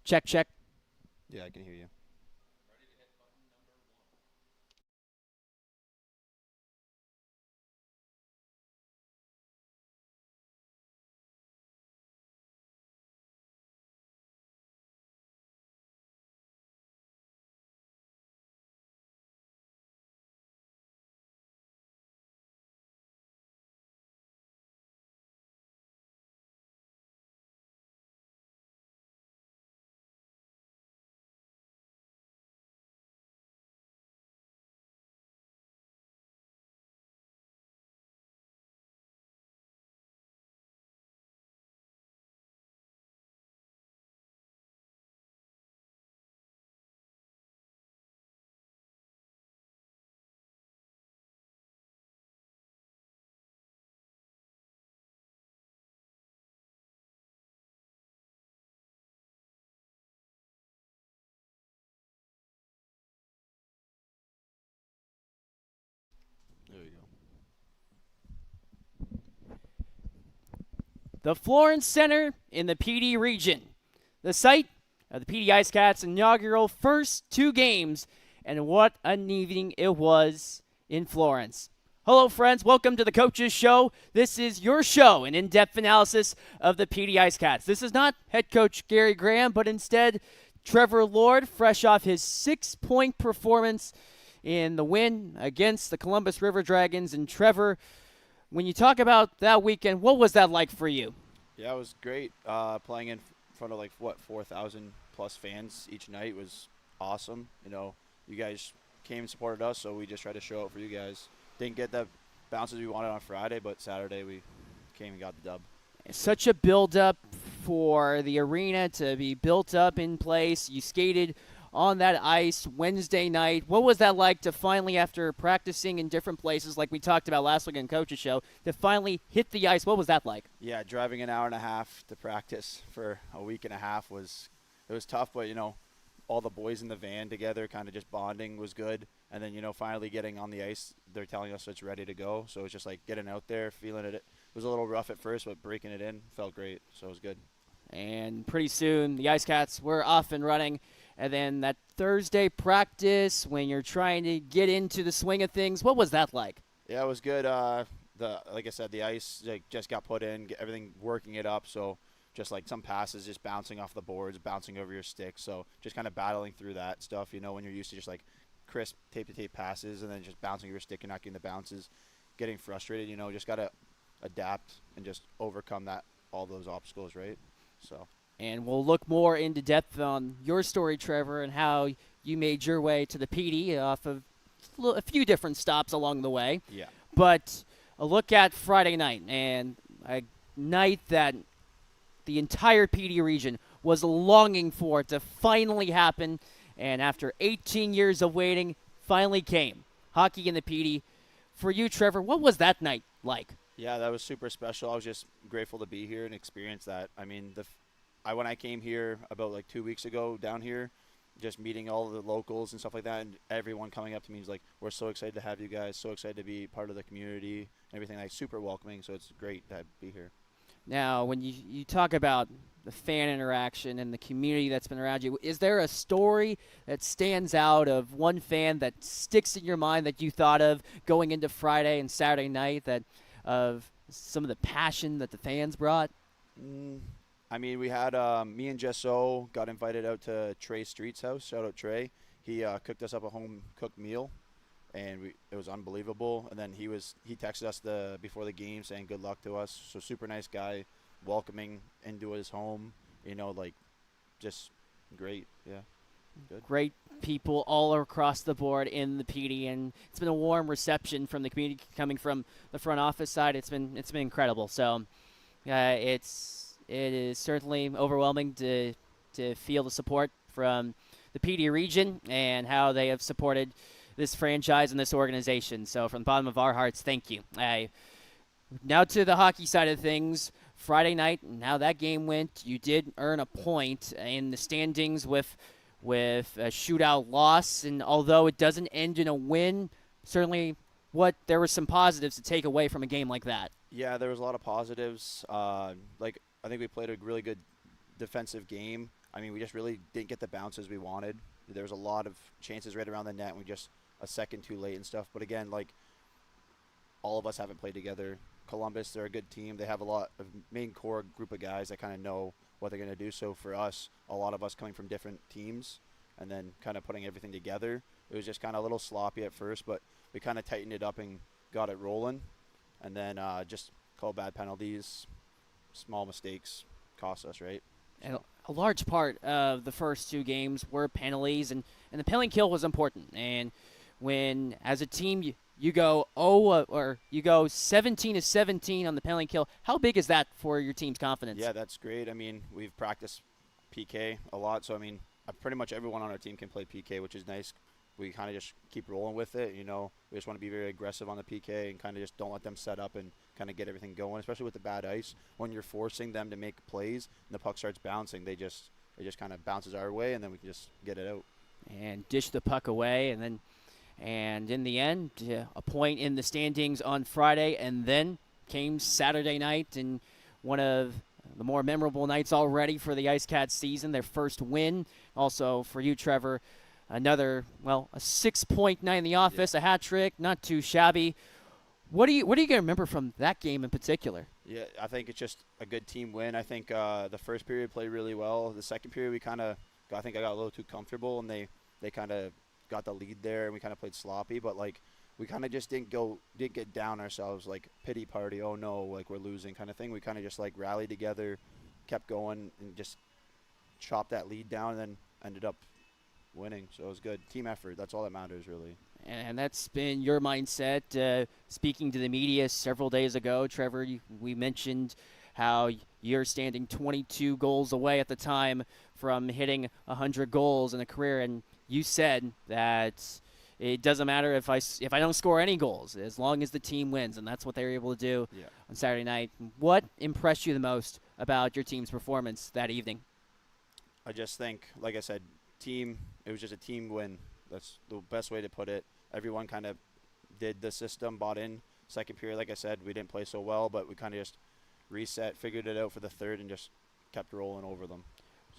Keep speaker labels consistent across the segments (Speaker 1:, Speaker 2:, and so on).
Speaker 1: Check, check.
Speaker 2: Yeah, I can hear you. There you go.
Speaker 1: The Florence Center in the PD region. The site of the PD IceCats' inaugural first two games, and what an evening it was in Florence. Hello, friends. Welcome to the Coaches Show. This is your show, an in-depth analysis of the PD IceCats. This is not head coach Gary Graham, but instead Trevor Lord, fresh off his 6-point performance in the win against the Columbus River Dragons. And Trevor, when you talk about that weekend, what was that like for you?
Speaker 2: Yeah, it was great. Playing in front of 4,000 plus fans each night was awesome. You guys came and supported us, so we just tried to show up for you guys. Didn't get the bounces we wanted on Friday, but Saturday we came and got the dub.
Speaker 1: Such a build-up for the arena to be built up in place. You skated on that ice Wednesday night. What was that like to finally, after practicing in different places like we talked about last week on Coach's Show, to finally hit the ice? What was that like?
Speaker 2: Yeah, driving an hour and a half to practice for a week and a half was tough, but all the boys in the van together kind of just bonding was good. And then, finally getting on the ice, they're telling us it's ready to go. So it's just like getting out there, feeling it. It was a little rough at first, but breaking it in felt great. So it was good.
Speaker 1: And pretty soon, the IceCats were off and running. And then that Thursday practice, when you're trying to get into the swing of things, what was that like?
Speaker 2: Yeah, it was good. Like I said, the ice just got put in, everything working it up. So just like some passes just bouncing off the boards, bouncing over your stick. So just kind of battling through that stuff, when you're used to just like crisp tape-to-tape passes and then just bouncing over your stick and not getting the bounces, getting frustrated, just got to adapt and just overcome all those obstacles, right? So.
Speaker 1: And we'll look more into depth on your story, Trevor, and how you made your way to the PD off of a few different stops along the way.
Speaker 2: Yeah.
Speaker 1: But a look at Friday night, and a night that the entire PD region was longing for to finally happen, and after 18 years of waiting, finally came. Hockey in the PD. For you, Trevor, what was that night like?
Speaker 2: Yeah, that was super special. I was just grateful to be here and experience that. I mean, when I came here about 2 weeks ago down here, just meeting all the locals and stuff like that, and everyone coming up to me is like, we're so excited to have you guys, so excited to be part of the community and everything. Super welcoming, so it's great to be here.
Speaker 1: Now, when you talk about the fan interaction and the community that's been around you, is there a story that stands out of one fan that sticks in your mind that you thought of going into Friday and Saturday night, that of some of the passion that the fans brought?
Speaker 2: I mean, we had me and Jesso got invited out to Trey Street's house. Shout out Trey. He cooked us up a home cooked meal, and it was unbelievable. And then he texted us before the game saying good luck to us. So super nice guy, welcoming into his home. Just great. Yeah, good.
Speaker 1: Great people all across the board in the PD, and it's been a warm reception from the community coming from the front office side. It's been incredible. So, it is certainly overwhelming to feel the support from the PD region and how they have supported this franchise and this organization. So from the bottom of our hearts, thank you. Now to the hockey side of things. Friday night and how that game went, you did earn a point in the standings with a shootout loss, and although it doesn't end in a win, certainly there were some positives to take away from a game like that.
Speaker 2: Yeah, there was a lot of positives. I think we played a really good defensive game. I mean, we just really didn't get the bounces we wanted. There was a lot of chances right around the net, and we just a second too late and stuff. But again, like, all of us haven't played together. Columbus, they're a good team. They have a lot of main core group of guys that kind of know what they're going to do. So for us, a lot of us coming from different teams and then kind of putting everything together, it was just kind of a little sloppy at first, but we kind of tightened it up and got it rolling. And then just call bad penalties, small mistakes cost us, right?
Speaker 1: And a large part of the first two games were penalties, and the penalty kill was important. And when, as a team, you go or you go 17-17 on the penalty kill, how big is that for your team's confidence?
Speaker 2: Yeah, that's great. I mean, we've practiced PK a lot, so I mean, pretty much everyone on our team can play PK, which is nice. We kind of just keep rolling with it. You know, we just want to be very aggressive on the PK and kind of just don't let them set up and kind of get everything going, especially with the bad ice. When you're forcing them to make plays and the puck starts bouncing, it just kind of bounces our way, and then we can just get it out.
Speaker 1: And dish the puck away, and in the end, a point in the standings on Friday, and then came Saturday night, and one of the more memorable nights already for the IceCats season, their first win. Also for you, Trevor, another, a 6.9 in the office, a hat trick, not too shabby. What are you going to remember from that game in particular?
Speaker 2: Yeah, I think it's just a good team win. I think the first period played really well. The second period, I think I got a little too comfortable, and they kind of got the lead there, and we kind of played sloppy. But like, we kind of just didn't get down ourselves, like pity party. Oh no, like we're losing kind of thing. We kind of just like rallied together, kept going, and just chopped that lead down, and then ended up winning. So it was good team effort. That's all that matters, really.
Speaker 1: And that's been your mindset. Speaking to the media several days ago, Trevor, we mentioned how you're standing 22 goals away at the time from hitting 100 goals in a career, and you said that it doesn't matter if I don't score any goals as long as the team wins, and that's what they were able to do on Saturday night. What impressed you the most about your team's performance that evening?
Speaker 2: I just think, like I said, it was just a team win. That's the best way to put it. Everyone kind of did the system, bought in. Second period, like I said, we didn't play so well, but we kind of just reset, figured it out for the third, and just kept rolling over them.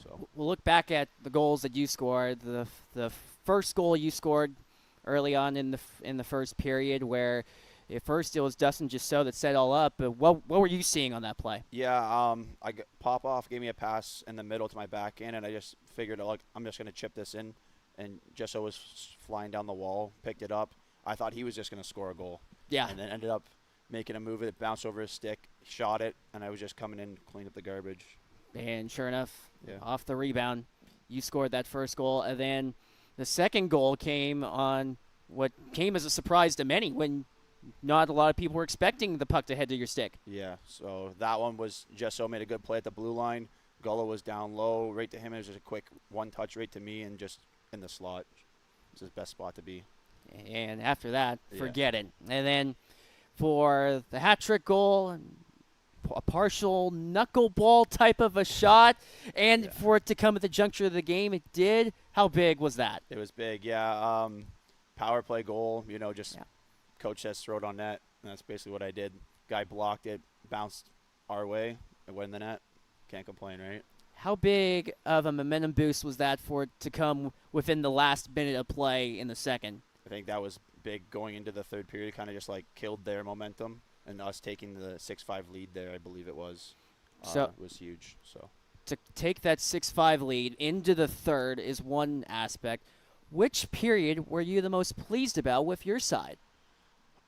Speaker 2: So
Speaker 1: we'll look back at the goals that you scored. The first goal you scored early on in the first period, where at first it was Dustin Gisso that set it all up. But what were you seeing on that play?
Speaker 2: Yeah, Popoff gave me a pass in the middle to my back end, and I just figured, like, I'm just going to chip this in. And Gisso was flying down the wall, picked it up. I thought he was just going to score a goal.
Speaker 1: Yeah.
Speaker 2: And then ended up making a move. It bounced over his stick, shot it, and I was just coming in to clean up the garbage.
Speaker 1: And sure enough, off the rebound, you scored that first goal. And then the second goal came on what came as a surprise to many, when not a lot of people were expecting the puck to head to your stick.
Speaker 2: Yeah, so that one was Gisso made a good play at the blue line. Gullo was down low, right to him. It was just a quick one-touch right to me, and just in the slot. It's his best spot to be.
Speaker 1: And after that, forget it. And then for the hat trick goal, a partial knuckleball type of a shot, and for it to come at the juncture of the game, it did. How big was that?
Speaker 2: It was big, yeah. Power play goal, coach says throw it on net, and that's basically what I did. Guy blocked it, bounced our way, and went in the net. Can't complain, right?
Speaker 1: How big of a momentum boost was that for it to come within the last minute of play in the second?
Speaker 2: I think that was big going into the third period. Kind of just like killed their momentum, and us taking the 6-5 lead there, I believe it was. It was huge. So
Speaker 1: to take that 6-5 lead into the third is one aspect. Which period were you the most pleased about with your side?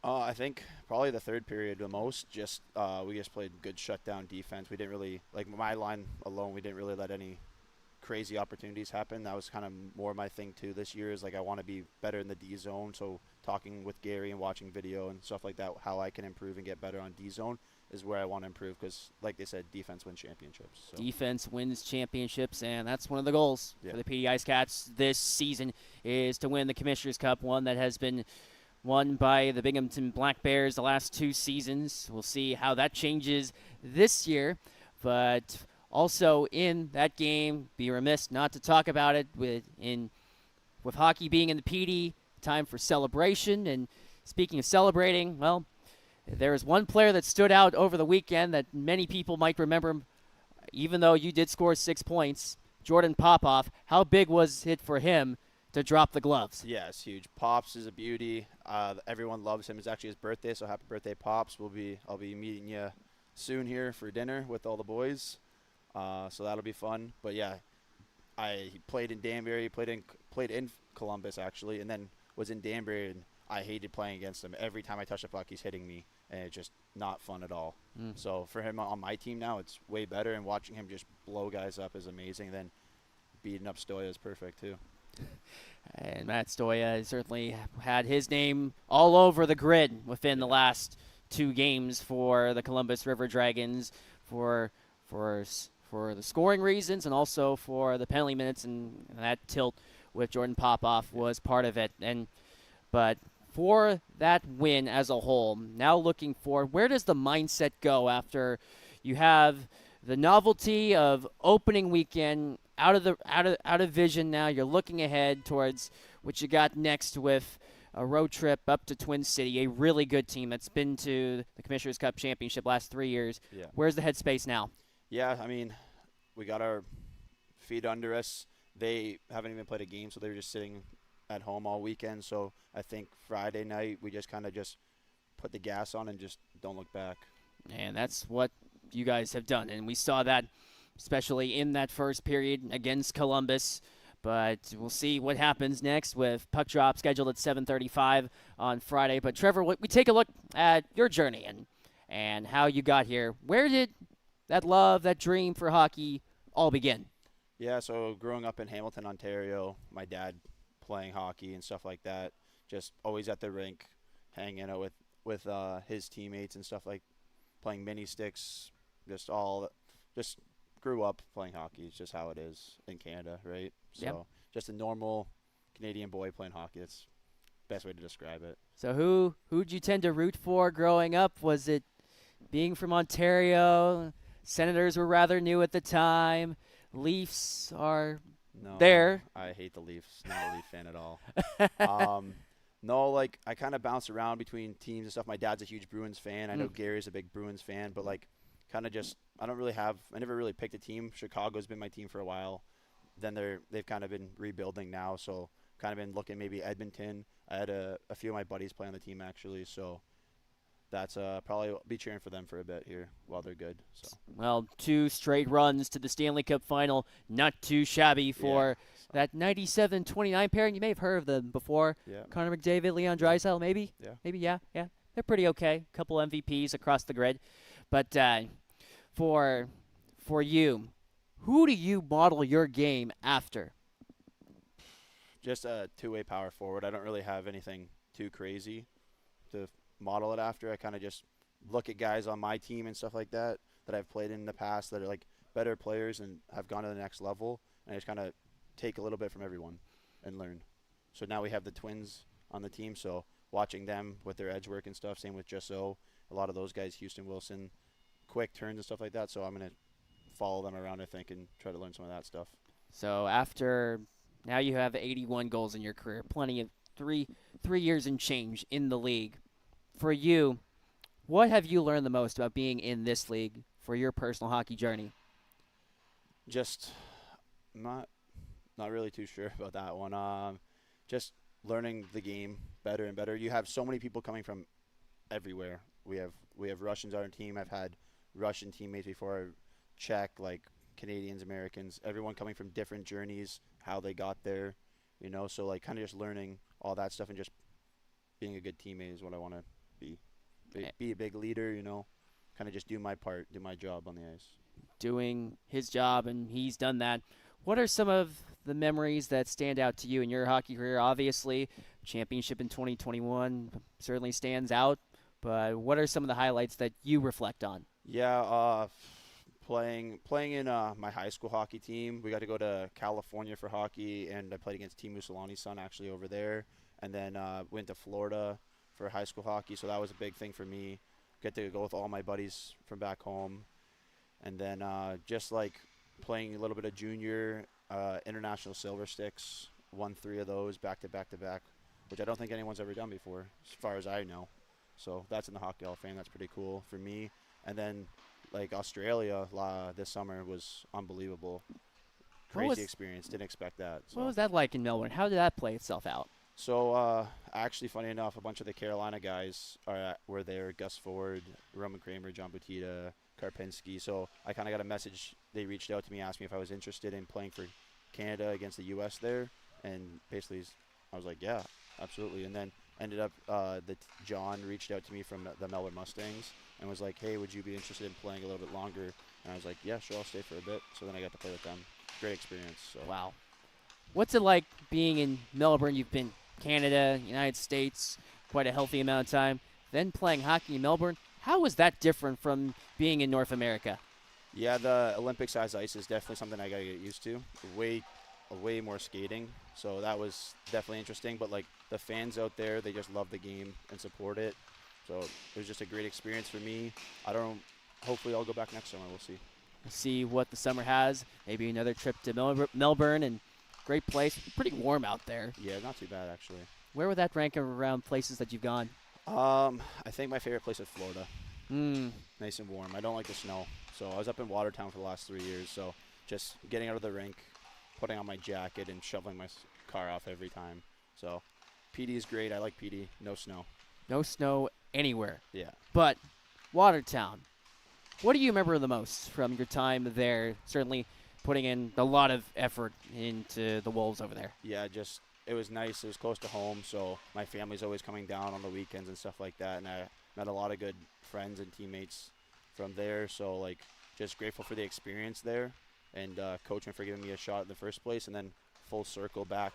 Speaker 2: I think probably the third period the most. We just played good shutdown defense. We didn't really, like my line alone, we didn't really let any crazy opportunities happen. That was kind of more my thing too this year, is like I want to be better in the D zone. So talking with Gary and watching video and stuff like that, how I can improve and get better on D zone is where I want to improve, because like they said, defense wins championships. So.
Speaker 1: Defense wins championships, and that's one of the goals for the PD IceCats this season, is to win the Commissioner's Cup, one that has been won by the Binghamton Black Bears the last 2 seasons. We'll see how that changes this year. But also in that game, be remiss not to talk about it with hockey being in the PD, time for celebration. And speaking of celebrating, well, there is one player that stood out over the weekend that many people might remember, even though you did score 6 points. Jordan Popoff. How big was it for him to drop the gloves?
Speaker 2: Yeah, it's huge. Pops is a beauty. Everyone loves him. It's actually his birthday, so happy birthday, Pops. I'll be meeting you soon here for dinner with all the boys. So that'll be fun. But yeah, he played in Danbury, played in Columbus actually, and then was in Danbury, and I hated playing against him. Every time I touch the puck, he's hitting me, and it's just not fun at all. So for him on my team now, it's way better, and watching him just blow guys up is amazing. Then beating up Stoya is perfect too.
Speaker 1: And Matt Stoya certainly had his name all over the grid within the last 2 games for the Columbus River Dragons for the scoring reasons and also for the penalty minutes, and that tilt with Jordan Popoff was part of it. But for that win as a whole, now looking forward, where does the mindset go after you have the novelty of opening weekend out of vision? Now you're looking ahead towards what you got next with a road trip up to Twin City, a really good team that's been to the Commissioner's Cup Championship last 3 years.
Speaker 2: Yeah.
Speaker 1: Where's the headspace now?
Speaker 2: Yeah, I mean, we got our feet under us. They haven't even played a game, so they were just sitting at home all weekend. So I think Friday night we just kind of just put the gas on and just don't look back.
Speaker 1: And that's what you guys have done. And we saw that especially in that first period against Columbus. But we'll see what happens next with puck drop scheduled at 7:35 on Friday. But Trevor, we take a look at your journey and how you got here. Where did that love, that dream for hockey all begin?
Speaker 2: Yeah, so growing up in Hamilton, Ontario, my dad playing hockey and stuff like that, just always at the rink, hanging out with his teammates and stuff, like playing mini sticks, just grew up playing hockey. It's just how it is in Canada, right? So just a normal Canadian boy playing hockey. That's the best way to describe it.
Speaker 1: So who'd you tend to root for growing up? Was it being from Ontario? Senators were rather new at the time. Leafs are there.
Speaker 2: I hate the Leafs. Not a Leaf fan at all. No, like I kind of bounce around between teams and stuff. My dad's a huge Bruins fan. I know Gary's a big Bruins fan, but like kind of just I never really picked a team. Chicago's been my team for a while. Then they've kind of been rebuilding now, so kind of been looking maybe Edmonton. I had a few of my buddies play on the team actually, so that's probably be cheering for them for a bit here while they're good. So
Speaker 1: well, 2 straight runs to the Stanley Cup final, not too shabby for that 97-29 pairing. You may have heard of them before.
Speaker 2: Yeah.
Speaker 1: Connor McDavid, Leon Draisaitl, maybe.
Speaker 2: Yeah.
Speaker 1: Yeah. They're pretty okay. A couple MVPs across the grid, but for you, who do you model your game after?
Speaker 2: Just a two-way power forward. I don't really have anything too crazy to model it after. I kind of just look at guys on my team and stuff like that I've played in the past that are like better players and have gone to the next level, and I just kind of take a little bit from everyone and learn. So now we have the Twins on the team, so watching them with their edge work and stuff, same with Jusso, a lot of those guys, Houston Wilson, quick turns and stuff like that, so I'm going to follow them around, I think, and try to learn some of that stuff.
Speaker 1: So after now you have 81 goals in your career, plenty of three years and change in the league. For you, what have you learned the most about being in this league for your personal hockey journey?
Speaker 2: Just not really too sure about that one. Just learning the game better and better. You have so many people coming from everywhere. We have Russians on our team. I've had Russian teammates before, Czech, like Canadians, Americans, everyone coming from different journeys, how they got there, so like kind of just learning all that stuff and just being a good teammate is what I want to be. Be a big leader, kind of just do my part, do my job on the ice.
Speaker 1: Doing his job, and he's done that. What are some of the memories that stand out to you in your hockey career? Obviously, championship in 2021 certainly stands out, but what are some of the highlights that you reflect on?
Speaker 2: Yeah, playing in my high school hockey team. We got to go to California for hockey, and I played against Team Mussolini's son actually over there, and then went to Florida for high school hockey, so that was a big thing for me. Get to go with all my buddies from back home, and then just like playing a little bit of junior international silver sticks, won 3 of those back to back, which I don't think anyone's ever done before as far as I know. So that's in the Hockey Hall of Fame. That's pretty cool for me. And then like Australia this summer was unbelievable.
Speaker 1: What was
Speaker 2: crazy experience. Didn't expect that.
Speaker 1: what
Speaker 2: So.
Speaker 1: was that like in Melbourne? How did that play itself out?
Speaker 2: So, actually, funny enough, a bunch of the Carolina guys were there. Gus Ford, Roman Kramer, John Butita, Karpinski. So I kind of got a message. They reached out to me, asked me if I was interested in playing for Canada against the U.S. there, and basically, I was like, yeah, absolutely. And then ended up John reached out to me from the Melbourne Mustangs and was like, hey, would you be interested in playing a little bit longer? And I was like, yeah, sure, I'll stay for a bit. So then I got to play with them. Great experience. So.
Speaker 1: Wow. What's it like being in Melbourne? You've been Canada, United States, quite a healthy amount of time. Then playing hockey in Melbourne. How was that different from being in North America?
Speaker 2: Yeah, the Olympic-size ice is definitely something I got to get used to. Way more skating, so that was definitely interesting. But like the fans out there, they just love the game and support it. So it was just a great experience for me. I don't. Hopefully, I'll go back next summer. We'll see.
Speaker 1: See what the summer has. Maybe another trip to Melbourne, and great place. Pretty warm out there.
Speaker 2: Yeah, not too bad actually.
Speaker 1: Where would that rank around places that you've gone?
Speaker 2: I think my favorite place is Florida.
Speaker 1: Mm.
Speaker 2: Nice and warm. I don't like the snow, so I was up in Watertown for the last 3 years. So just getting out of the rink, putting on my jacket, and shoveling my car off every time. So PD is great. I like PD. No snow.
Speaker 1: No snow anywhere.
Speaker 2: Yeah.
Speaker 1: But Watertown, what do you remember the most from your time there? Certainly putting in a lot of effort into the Wolves over there.
Speaker 2: Yeah, just it was nice. It was close to home, so my family's always coming down on the weekends and stuff like that. And I met a lot of good friends and teammates from there. So like, just grateful for the experience there, and coaching for giving me a shot in the first place, and then full circle back.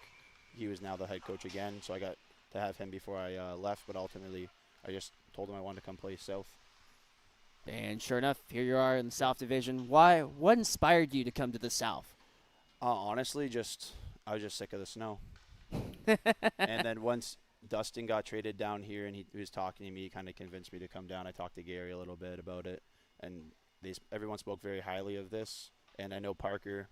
Speaker 2: He was now the head coach again, so I got to have him before I left. But ultimately, I just told him I wanted to come play South.
Speaker 1: And sure enough, here you are in the South Division. Why? What inspired you to come to the South?
Speaker 2: Honestly, I was just sick of the snow. And then once Dustin got traded down here and he was talking to me, he kind of convinced me to come down. I talked to Gary a little bit about it, and everyone spoke very highly of this. And I know Parker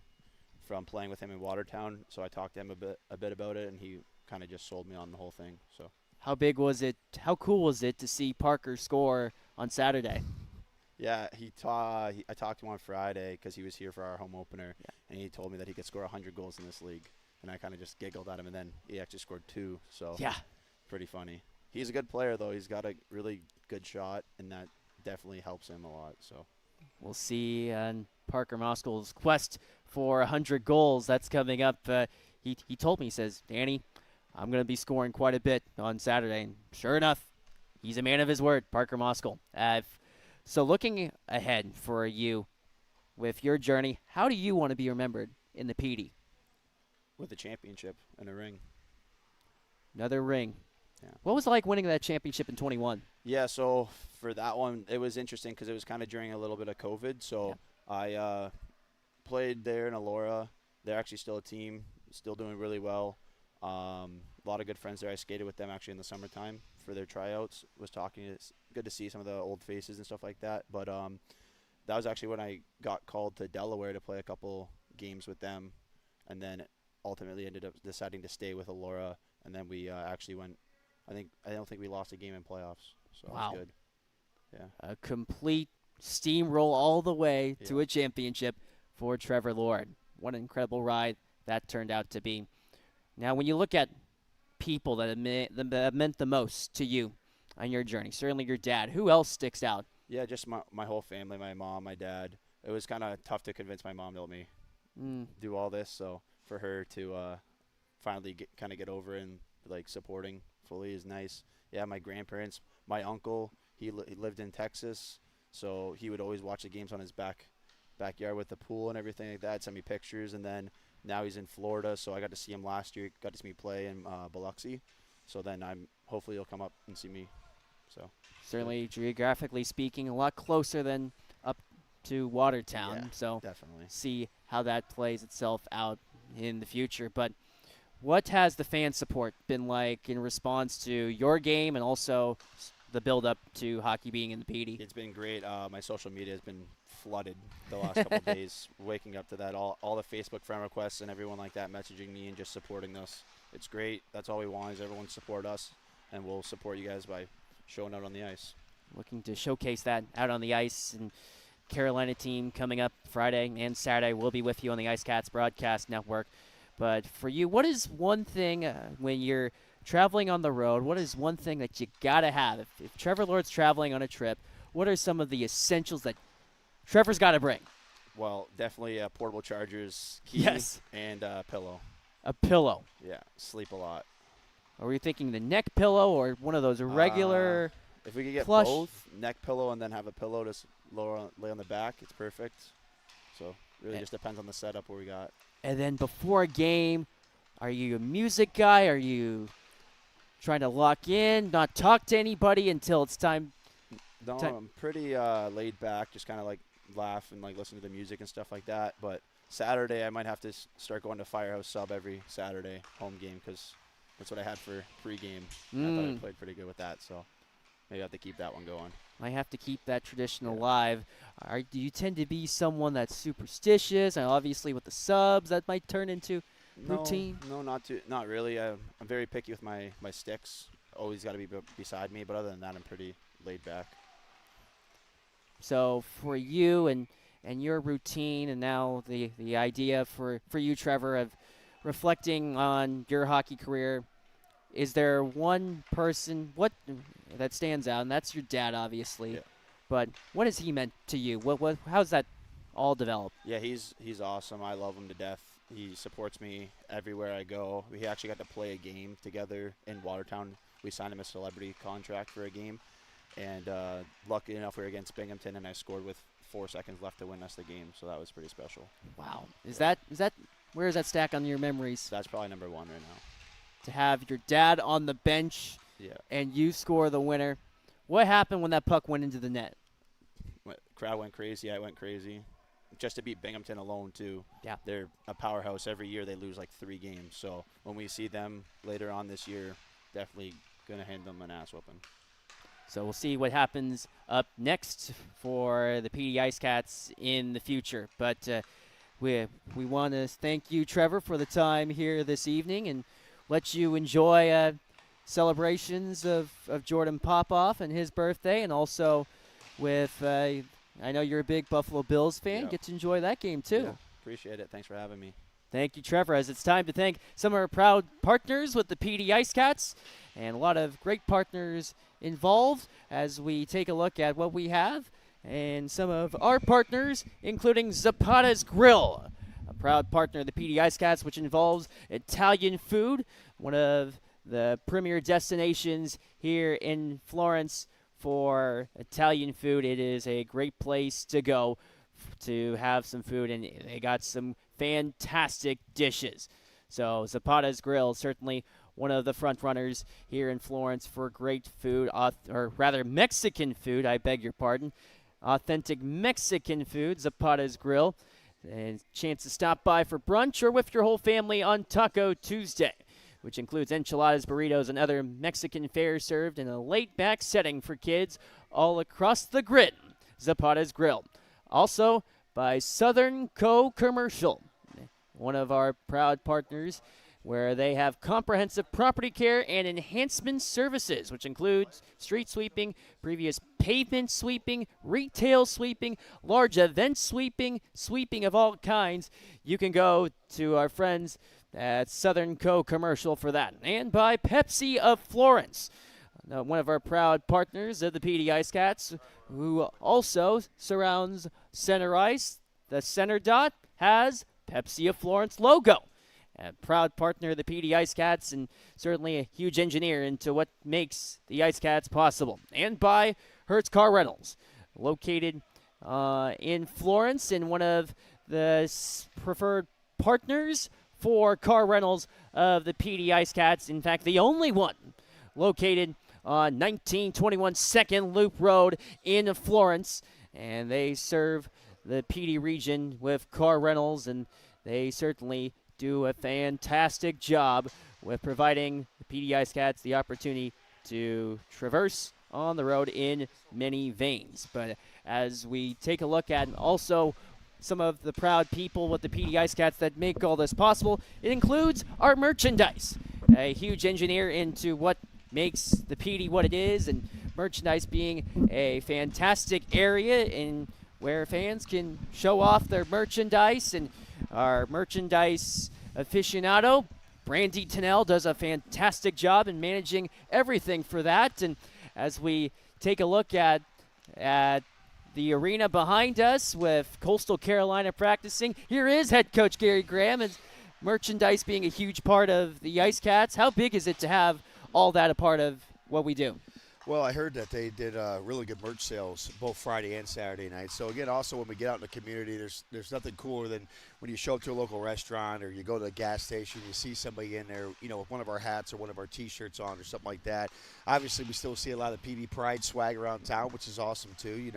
Speaker 2: from playing with him in Watertown, so I talked to him a bit about it, and he kind of just sold me on the whole thing. So
Speaker 1: How big was it? How cool was it to see Parker score on Saturday?
Speaker 2: yeah, I talked to him on Friday because he was here for our home opener, and he told me that he could score 100 goals in this league. And I kind of just giggled at him, and then he actually scored 2. So
Speaker 1: Yeah.
Speaker 2: pretty funny. He's a good player, though. He's got a really good shot, and that definitely helps him a lot. So
Speaker 1: We'll see on Parker Moskel's quest for 100 goals. That's coming up. He told me, he says, Danny, I'm going to be scoring quite a bit on Saturday. And sure enough, he's a man of his word, Parker Moskel. So looking ahead for you with your journey, how do you want to be remembered in the PD?
Speaker 2: with a championship and a ring.
Speaker 1: Another ring.
Speaker 2: Yeah.
Speaker 1: What was it like winning that championship in 21?
Speaker 2: Yeah, so for that one, it was interesting because it was kind of during a little bit of COVID. So I played there in Elora. They're actually still a team, still doing really well. A lot of good friends there. I skated with them actually in the summertime for their tryouts. Was talking. It's good to see some of the old faces and stuff like that. But that was actually when I got called to Delaware to play a couple games with them, and then ultimately ended up deciding to stay with Elora. And then we actually went. I don't think we lost a game in playoffs, so
Speaker 1: Wow.
Speaker 2: it was good. Yeah.
Speaker 1: A complete steamroll all the way to a championship for Trevor Lord. What an incredible ride that turned out to be. Now, when you look at people that have meant the most to you on your journey, certainly your dad, who else sticks out?
Speaker 2: Yeah, just my whole family, my mom, my dad. It was kind of tough to convince my mom to let me do all this. So for her to finally get over and like supporting fully is nice. Yeah, my grandparents, my uncle, he lived in Texas, so he would always watch the games on his backyard with the pool and everything like that. Send me pictures, and then now he's in Florida, so I got to see him last year. Got to see me play in Biloxi. So then hopefully he'll come up and see me. So
Speaker 1: Certainly, geographically speaking, a lot closer than up to Watertown.
Speaker 2: Yeah,
Speaker 1: so
Speaker 2: definitely.
Speaker 1: see how that plays itself out in the future. But what has the fan support been like in response to your game and also the build-up to hockey being in the PD?
Speaker 2: It's been great. My social media has been flooded the last couple of days, waking up to that. All the Facebook friend requests and everyone like that messaging me and just supporting us. It's great. That's all we want is everyone support us, and we'll support you guys by showing out on the ice.
Speaker 1: Looking to showcase that out on the ice. And Carolina team coming up Friday and Saturday. We'll be with you on the IceCats Broadcast Network. But for you, what is one thing when you're traveling on the road, what is one thing that you got to have? If Trevor Lord's traveling on a trip, what are some of the essentials that Trevor's got to bring?
Speaker 2: Well, definitely portable chargers, key,
Speaker 1: Yes.
Speaker 2: and a pillow.
Speaker 1: A pillow.
Speaker 2: Yeah, sleep a lot.
Speaker 1: Are we thinking the neck pillow or one of those regular?
Speaker 2: If we could get
Speaker 1: plush?
Speaker 2: both, neck pillow and then have a pillow to lay on the back, it's perfect. So really just depends on the setup what we got.
Speaker 1: And then before a game, are you a music guy? Are you trying to lock in, not talk to anybody until it's time?
Speaker 2: No, I'm pretty laid back, just kind of like laugh and like listen to the music and stuff like that. But Saturday, I might have to start going to Firehouse Sub every Saturday home game because that's what I had for pregame. I thought I played pretty good with that, so maybe I have to keep that one going.
Speaker 1: I have to keep that tradition alive. Do you tend to be someone that's superstitious? And obviously with the subs, that might turn into routine.
Speaker 2: No, not really. I'm very picky with my sticks. Always got to be beside me, but other than that, I'm pretty laid back.
Speaker 1: So for you and your routine, and now the idea for you, Trevor, of reflecting on your hockey career, is there one person that stands out? And that's your dad, obviously.
Speaker 2: Yeah.
Speaker 1: But what has he meant to you? How's that all developed?
Speaker 2: Yeah, he's awesome. I love him to death. He supports me everywhere I go. We actually got to play a game together in Watertown. We signed him a celebrity contract for a game. And lucky enough, we were against Binghamton, and I scored with 4 seconds left to win us the game. So that was pretty special.
Speaker 1: Wow. Is that where is that stack on your memories?
Speaker 2: That's probably number one right now.
Speaker 1: To have your dad on the bench and you score the winner. What happened when that puck went into the net?
Speaker 2: Crowd went crazy. I went crazy. Just to beat Binghamton alone, too.
Speaker 1: Yeah.
Speaker 2: They're a powerhouse. Every year they lose like 3 games. So when we see them later on this year, definitely going to hand them an ass whooping.
Speaker 1: So we'll see what happens up next for the PD IceCats in the future. But we want to thank you, Trevor, for the time here this evening and let you enjoy celebrations of Jordan Popoff and his birthday, and also with I know you're a big Buffalo Bills fan.
Speaker 2: Yep.
Speaker 1: Get to enjoy that game too.
Speaker 2: Yeah, appreciate it. Thanks for having me.
Speaker 1: Thank you, Trevor, as it's time to thank some of our proud partners with the PD IceCats, and a lot of great partners involved as we take a look at what we have and some of our partners, including Zapata's Grill, a proud partner of the PD IceCats, which involves Italian food, one of the premier destinations here in Florence for Italian food. It is a great place to go to have some food, and they got some fantastic dishes. So Zapata's Grill is certainly one of the front runners here in Florence for great food, or rather Mexican food, I beg your pardon. Authentic Mexican food, Zapata's Grill. And chance to stop by for brunch or with your whole family on Taco Tuesday, which includes enchiladas, burritos, and other Mexican fare served in a laid-back setting for kids all across the grid. Zapata's Grill. Also by Southern Co. Commercial, one of our proud partners, where they have comprehensive property care and enhancement services, which includes street sweeping, previous pavement sweeping, retail sweeping, large event sweeping, sweeping of all kinds. You can go to our friends at Southern Co. Commercial for that. And by Pepsi of Florence, one of our proud partners of the PD IceCats, who also surrounds center ice. The center dot has Pepsi of Florence logo. A proud partner of the PD IceCats, and certainly a huge engineer into what makes the IceCats possible. And by Hertz Car Rentals, located in Florence, and one of the preferred partners for car rentals of the PD IceCats. In fact, the only one located on 1921 2nd Loop Road in Florence. And they serve the PD region with car rentals, and they certainly do a fantastic job with providing the PD IceCats the opportunity to traverse on the road in many veins. But as we take a look at also some of the proud people with the PD IceCats that make all this possible, it includes our merchandise. A huge engineer into what makes the PD what it is, and merchandise being a fantastic area in where fans can show off their merchandise, and our merchandise aficionado, Brandy Tennell, does a fantastic job in managing everything for that. And as we take a look at the arena behind us with Coastal Carolina practicing, here is head coach Gary Graham, and merchandise being a huge part of the IceCats. How big is it to have all that a part of what we do?
Speaker 3: Well, I heard that they did really good merch sales both Friday and Saturday night. So again, also when we get out in the community, there's nothing cooler than when you show up to a local restaurant or you go to a gas station, you see somebody in there, with one of our hats or one of our T-shirts on or something like that. Obviously, we still see a lot of PD Pride swag around town, which is awesome too.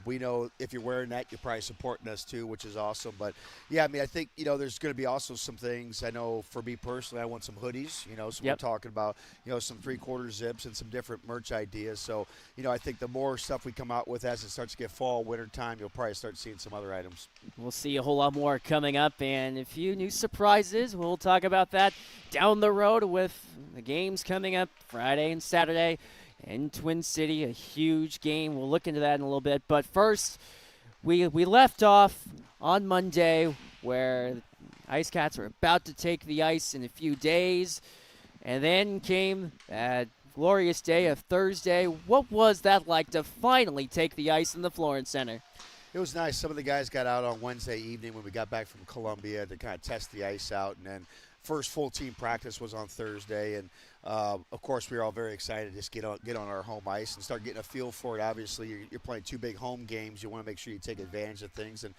Speaker 3: We know if you're wearing that, you're probably supporting us too, which is awesome. But yeah, I mean, I think there's going to be also some things. I know for me personally, I want some hoodies. So
Speaker 1: Yep.
Speaker 3: we're talking about some 3/4 zips and some different merch ideas. So I think the more stuff we come out with as it starts to get fall, winter time, you'll probably start seeing some other items.
Speaker 1: We'll see a whole lot more coming up, and a few new surprises. We'll talk about that down the road with the games coming up Friday and Saturday in Twin City, a huge game. We'll look into that in a little bit. But first, we left off on Monday where IceCats were about to take the ice in a few days, and then came that glorious day of Thursday. What was that like to finally take the ice in the Florence Center?
Speaker 3: It was nice. Some of the guys got out on Wednesday evening when we got back from Columbia to kind of test the ice out, and then first full team practice was on Thursday, and of course we were all very excited to just get on our home ice and start getting a feel for it. Obviously, you're playing two big home games. You want to make sure you take advantage of things, and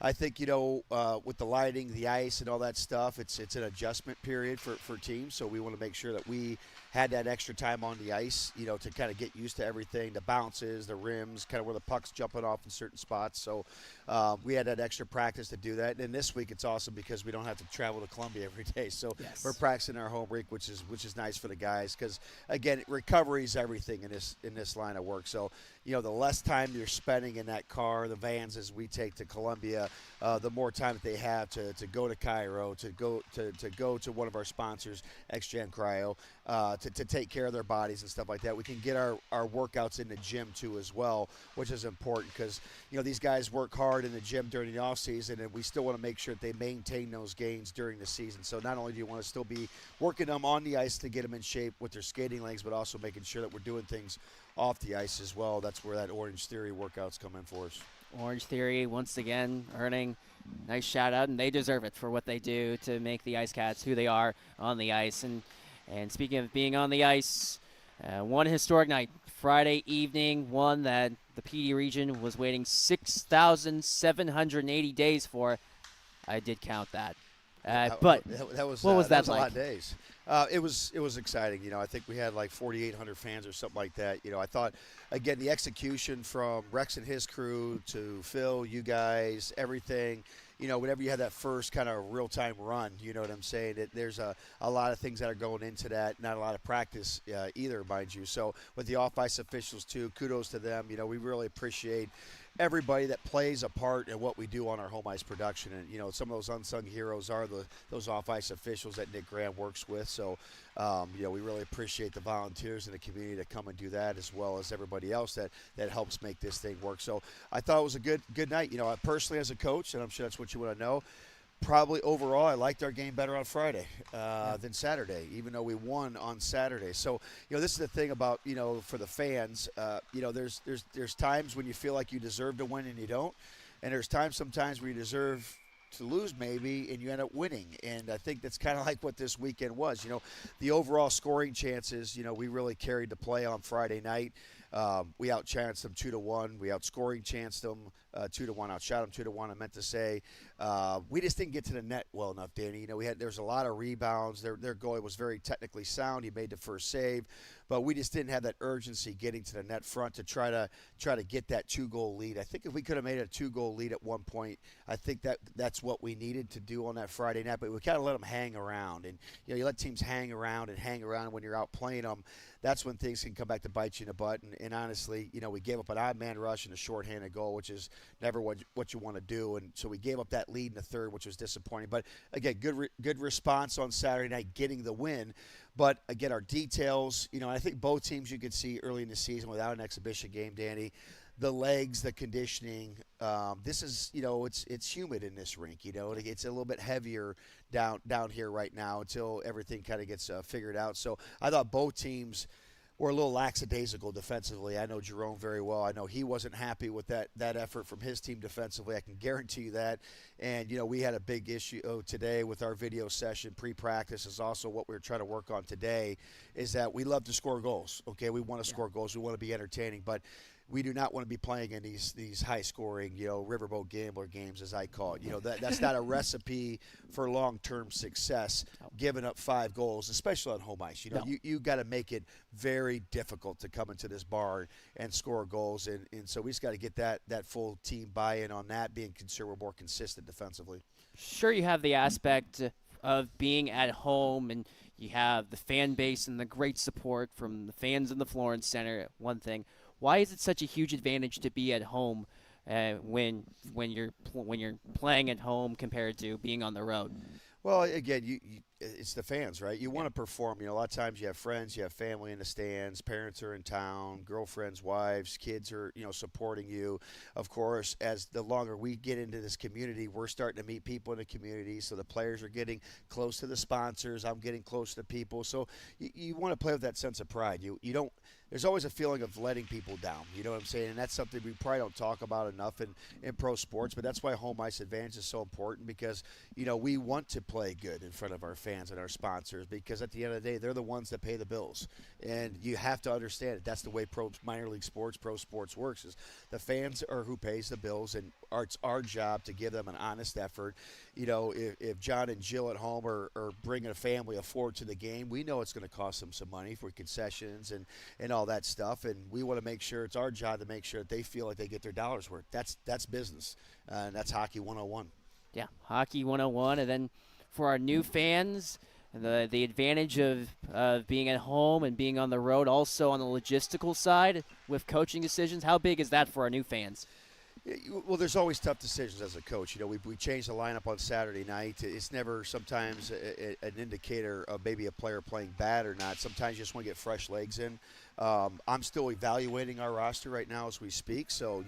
Speaker 3: I think with the lighting, the ice, and all that stuff, it's an adjustment period for teams. So we want to make sure that we had that extra time on the ice, to kind of get used to everything, the bounces, the rims, kind of where the puck's jumping off in certain spots. So we had that extra practice to do that. And this week it's awesome because we don't have to travel to Columbia every day. So
Speaker 1: Yes.
Speaker 3: we're practicing our home rink, which is nice for the guys because, again, recovery is everything in this line of work. So, the less time you're spending in that car, the vans as we take to Columbia, the more time that they have to go to Cairo, to go to one of our sponsors, XGen Cryo, to take care of their bodies and stuff like that. We can get our workouts in the gym too as well, which is important because these guys work hard in the gym during the off season, and we still want to make sure that they maintain those gains during the season. So not only do you want to still be working them on the ice to get them in shape with their skating legs, but also making sure that we're doing things off the ice as well. That's where that Orange Theory workouts come in for us.
Speaker 1: Orange Theory, once again, earning a nice shout out, and they deserve it for what they do to make the IceCats who they are on the ice. And speaking of being on the ice, one historic night, Friday evening, one that the PD region was waiting 6,780 days for. I did count that. But
Speaker 3: that was
Speaker 1: what was that
Speaker 3: was a
Speaker 1: like?
Speaker 3: lot of days. It was exciting. I think we had like 4,800 fans or something like that. I thought, again, the execution from Rex and his crew to Phil, you guys, everything. Whenever you have that first kind of real-time run, you know what I'm saying? There's a lot of things that are going into that, not a lot of practice either, mind you. So with the off-ice officials, too, kudos to them. We really appreciate everybody that plays a part in what we do on our home ice production. And, some of those unsung heroes are those off-ice officials that Nick Graham works with. So, we really appreciate the volunteers in the community that come and do that, as well as everybody else that helps make this thing work. So I thought it was a good night. Personally as a coach, and I'm sure that's what you want to know, probably overall I liked our game better on Friday than Saturday, even though we won on Saturday. So, this is the thing about, for the fans, there's times when you feel like you deserve to win and you don't. And there's sometimes where you deserve to lose maybe and you end up winning. And I think that's kind of like what this weekend was. The overall scoring chances, we really carried the play on Friday night. We outchanced them 2-1. We outscoring chanced them 2-1. Outshot them 2-1. I meant to say we just didn't get to the net well enough, Danny. There's a lot of rebounds. Their goalie was very technically sound. He made the first save, but we just didn't have that urgency getting to the net front to try to get that 2-goal lead. I think if we could have made a 2-goal lead at one point, I think that's what we needed to do on that Friday night. But we kind of let them hang around, and you let teams hang around when you're out playing them. That's when things can come back to bite you in the butt. And honestly, we gave up an odd man rush and a shorthanded goal, which is never what you want to do. And so we gave up that lead in the third, which was disappointing. But again, good response on Saturday night, getting the win. But again, our details, I think both teams you could see early in the season without an exhibition game, Danny, the legs, the conditioning. This is, it's humid in this rink. It's a little bit heavier down here right now until everything kind of gets figured out. So I thought both teams were a little lackadaisical defensively. I know Jerome very well. I know he wasn't happy with that effort from his team defensively. I can guarantee you that. And, we had a big issue today with our video session. Pre-practice is also what we're trying to work on today, is that we love to score goals. Okay, we want to score goals. We want to be entertaining. But we do not want to be playing in these high-scoring, riverboat gambler games, as I call it. That's not a recipe for long-term success, giving up 5 goals, especially on home ice. You got to make it very difficult to come into this bar and score goals. And so we just got to get that full team buy-in on that, being we're more consistent defensively.
Speaker 1: Sure, you have the aspect of being at home, and you have the fan base and the great support from the fans in the Florence Center, one thing. Why is it such a huge advantage to be at home when you're playing at home compared to being on the road?
Speaker 3: Well, again, it's the fans, right? You want to perform. A lot of times you have friends, you have family in the stands, parents are in town, girlfriends, wives, kids are, supporting you. Of course, as the longer we get into this community, we're starting to meet people in the community. So the players are getting close to the sponsors. I'm getting close to people. So you want to play with that sense of pride. You don't. There's always a feeling of letting people down. You know what I'm saying? And that's something we probably don't talk about enough in pro sports. But that's why home ice advantage is so important, because, we want to play good in front of our fans and our sponsors, because at the end of the day, they're the ones that pay the bills. And you have to understand it. That's the way minor league sports, pro sports works, is the fans are who pays the bills, and it's our job to give them an honest effort. If John and Jill at home are bringing a family of 4 to the game, we know it's going to cost them some money for concessions and all that stuff, and we want to make sure it's our job to make sure that they feel like they get their dollars worth. That's business, and that's Hockey 101.
Speaker 1: Yeah, Hockey 101, and then for our new fans, the advantage of being at home and being on the road, also on the logistical side with coaching decisions. How big is that for our new fans?
Speaker 3: Well, there's always tough decisions as a coach. We changed the lineup on Saturday night. It's never sometimes an indicator of maybe a player playing bad or not. Sometimes you just want to get fresh legs in. I'm still evaluating our roster right now as we speak. So,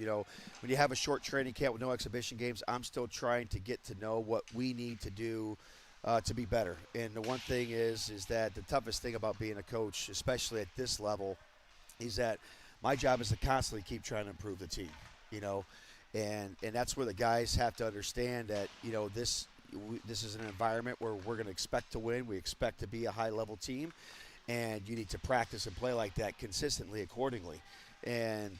Speaker 3: when you have a short training camp with no exhibition games, I'm still trying to get to know what we need to do to be better. And the one thing is that the toughest thing about being a coach, especially at this level, is that my job is to constantly keep trying to improve the team. And that's where the guys have to understand that, this is an environment where we're going to expect to win. We expect to be a high-level team, and you need to practice and play like that consistently accordingly. And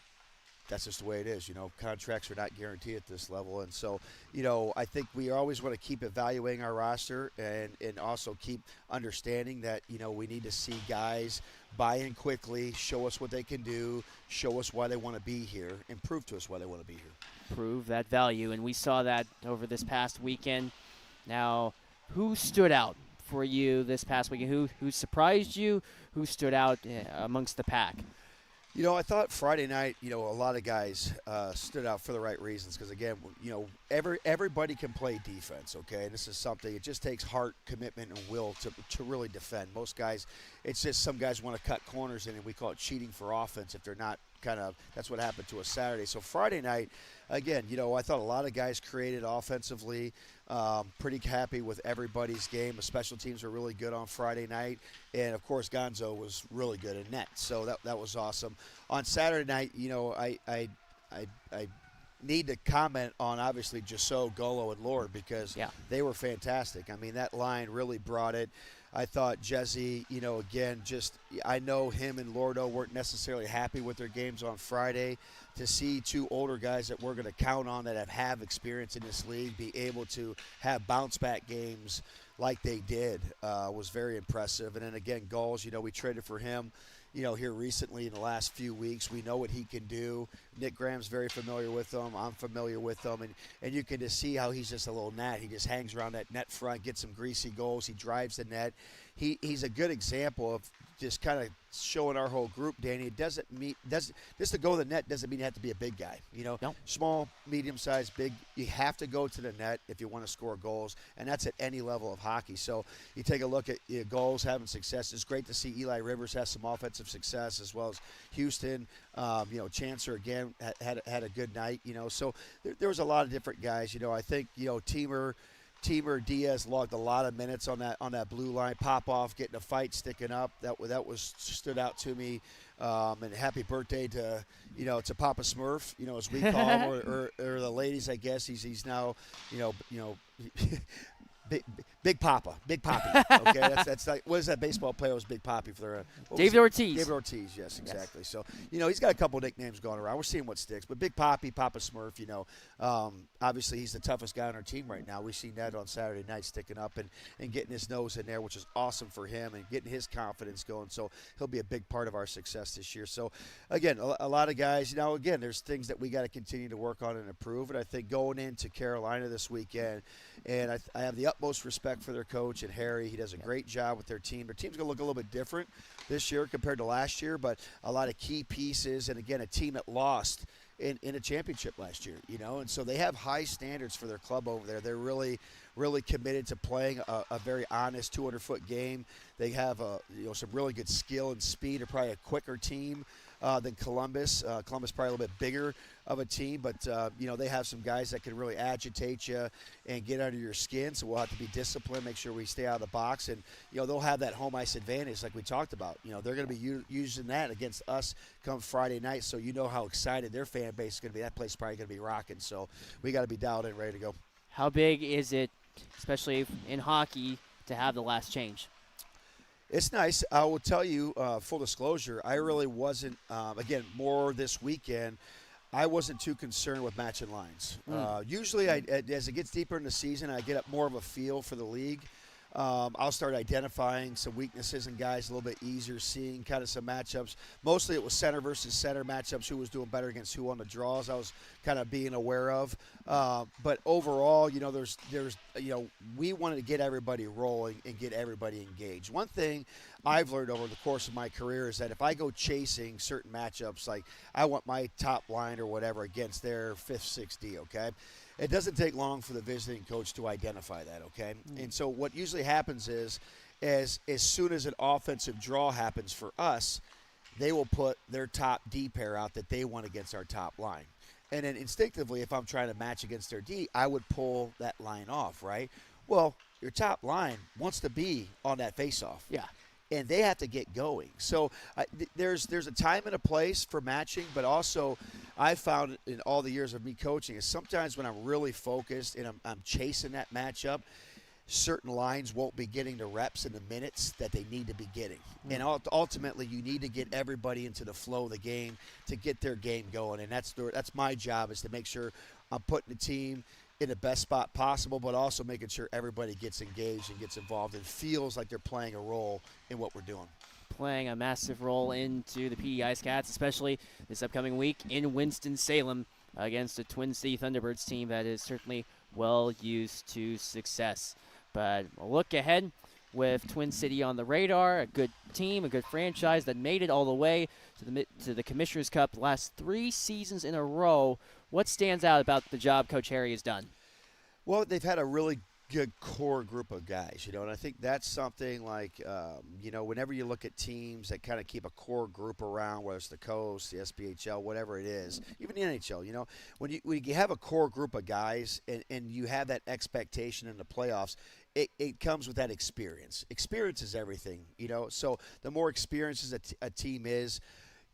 Speaker 3: that's just the way it is. Contracts are not guaranteed at this level. And so, I think we always want to keep evaluating our roster and also keep understanding that, we need to see guys buy in quickly, show us what they can do, show us why they want to be here, and prove to us why they want to be here.
Speaker 1: Prove that value, and we saw that over this past weekend. Now, who stood out for you this past weekend? Who surprised you? Who stood out amongst the pack?
Speaker 3: I thought Friday night, a lot of guys stood out for the right reasons, because, again, everybody can play defense, okay? And this is something, it just takes heart, commitment, and will to really defend. Most guys, it's just some guys want to cut corners in, and we call it cheating for offense if they're not that's what happened to us Saturday. So Friday night, again, I thought a lot of guys created offensively. Pretty happy with everybody's game. The special teams were really good on Friday night. And, of course, Gonzo was really good in net. So that was awesome. On Saturday night, I need to comment on, obviously, Jasso, Golo, and Lord, because they were fantastic. I mean, that line really brought it. I thought Jesse, again, I know him and Lordo weren't necessarily happy with their games on Friday. To see 2 older guys that we're going to count on that have experience in this league be able to have bounce-back games like they did was very impressive. And then, again, Gulls, we traded for him, here recently in the last few weeks. We know what he can do. Nick Graham's very familiar with him. I'm familiar with him. And you can just see how he's just a little gnat. He just hangs around that net front, gets some greasy goals. He drives the net. He's a good example of just kind of showing our whole group, Danny. It doesn't mean just to go to the net doesn't mean you have to be a big guy.
Speaker 1: No.
Speaker 3: Small, medium-sized, big. You have to go to the net if you want to score goals, and that's at any level of hockey. So you take a look at goals, having success. It's great to see Eli Rivers have some offensive massive success, as well as Houston. Chancellor again had a good night. So there was a lot of different guys. I think Teamer Diaz logged a lot of minutes on that blue line. Popoff getting a fight, sticking up. That was stood out to me. And happy birthday to Papa Smurf, as we call him, or the ladies, I guess. He's now, Big Papa, Big Poppy. Okay, that's like, what is that baseball player was Big Poppy for their
Speaker 1: David Ortiz.
Speaker 3: David Ortiz, yes, exactly. Yes. So he's got a couple of nicknames going around. We're seeing what sticks, but Big Poppy, Papa Smurf. Obviously he's the toughest guy on our team right now. We seen that on Saturday night, sticking up and getting his nose in there, which is awesome for him and getting his confidence going. So he'll be a big part of our success this year. So again, a lot of guys. Again, there's things that we got to continue to work on and improve. And I think going into Carolina this weekend, and I have the utmost respect for their coach and Harry. He does a great job with their team. Their team's going to look a little bit different this year compared to last year, but a lot of key pieces. And, again, a team that lost in a championship last year, and so they have high standards for their club over there. They're really, really committed to playing a very honest 200-foot game. They have some really good skill and speed. They're probably a quicker team than Columbus. Columbus probably a little bit bigger of a team, but they have some guys that can really agitate you and get under your skin. So we'll have to be disciplined, make sure we stay out of the box, and they'll have that home ice advantage like we talked about. They're going to be using that against us come Friday night. So how excited their fan base is going to be. That place is probably going to be rocking. So we got to be dialed in, ready to go.
Speaker 1: How big is it, especially in hockey, to have the last change?
Speaker 3: It's nice. I will tell you, full disclosure, I really wasn't, again, more this weekend, I wasn't too concerned with matching lines. Usually, as it gets deeper in the season, I get up more of a feel for the league. I'll start identifying some weaknesses in guys a little bit easier, seeing kind of some matchups. Mostly it was center versus center matchups, who was doing better against who on the draws. I was kind of being aware of. But overall, there's we wanted to get everybody rolling and get everybody engaged. One thing I've learned over the course of my career is that if I go chasing certain matchups, like I want my top line or whatever against their 5th, 6th D, okay? It doesn't take long for the visiting coach to identify that, okay? And so what usually happens is, as soon as an offensive draw happens for us, they will put their top D pair out that they want against our top line. And then instinctively, if I'm trying to match against their D, I would pull that line off, right? Well, your top line wants to be on that faceoff.
Speaker 1: Yeah.
Speaker 3: And they have to get going. So there's a time and a place for matching, but also I found in all the years of me coaching is sometimes when I'm really focused and I'm chasing that matchup, certain lines won't be getting the reps and the minutes that they need to be getting. And ultimately, you need to get everybody into the flow of the game to get their game going. And that's my job, is to make sure I'm putting the team in the best spot possible, but also making sure everybody gets engaged and gets involved and feels like they're playing a role in what we're doing.
Speaker 1: Playing a massive role into the PD IceCats, especially this upcoming week in Winston-Salem against a Twin City Thunderbirds team that is certainly well used to success. But a look ahead with Twin City on the radar, a good team, a good franchise that made it all the way to the Commissioner's Cup the last 3 seasons in a row. What stands out about the job Coach Harry has done?
Speaker 3: Well, they've had a really good core group of guys, and I think that's something like, whenever you look at teams that kind of keep a core group around, whether it's the Coast, the SPHL, whatever it is, even the NHL, when you have a core group of guys and you have that expectation in the playoffs, it comes with that experience. Experience is everything, so the more experienced a team is,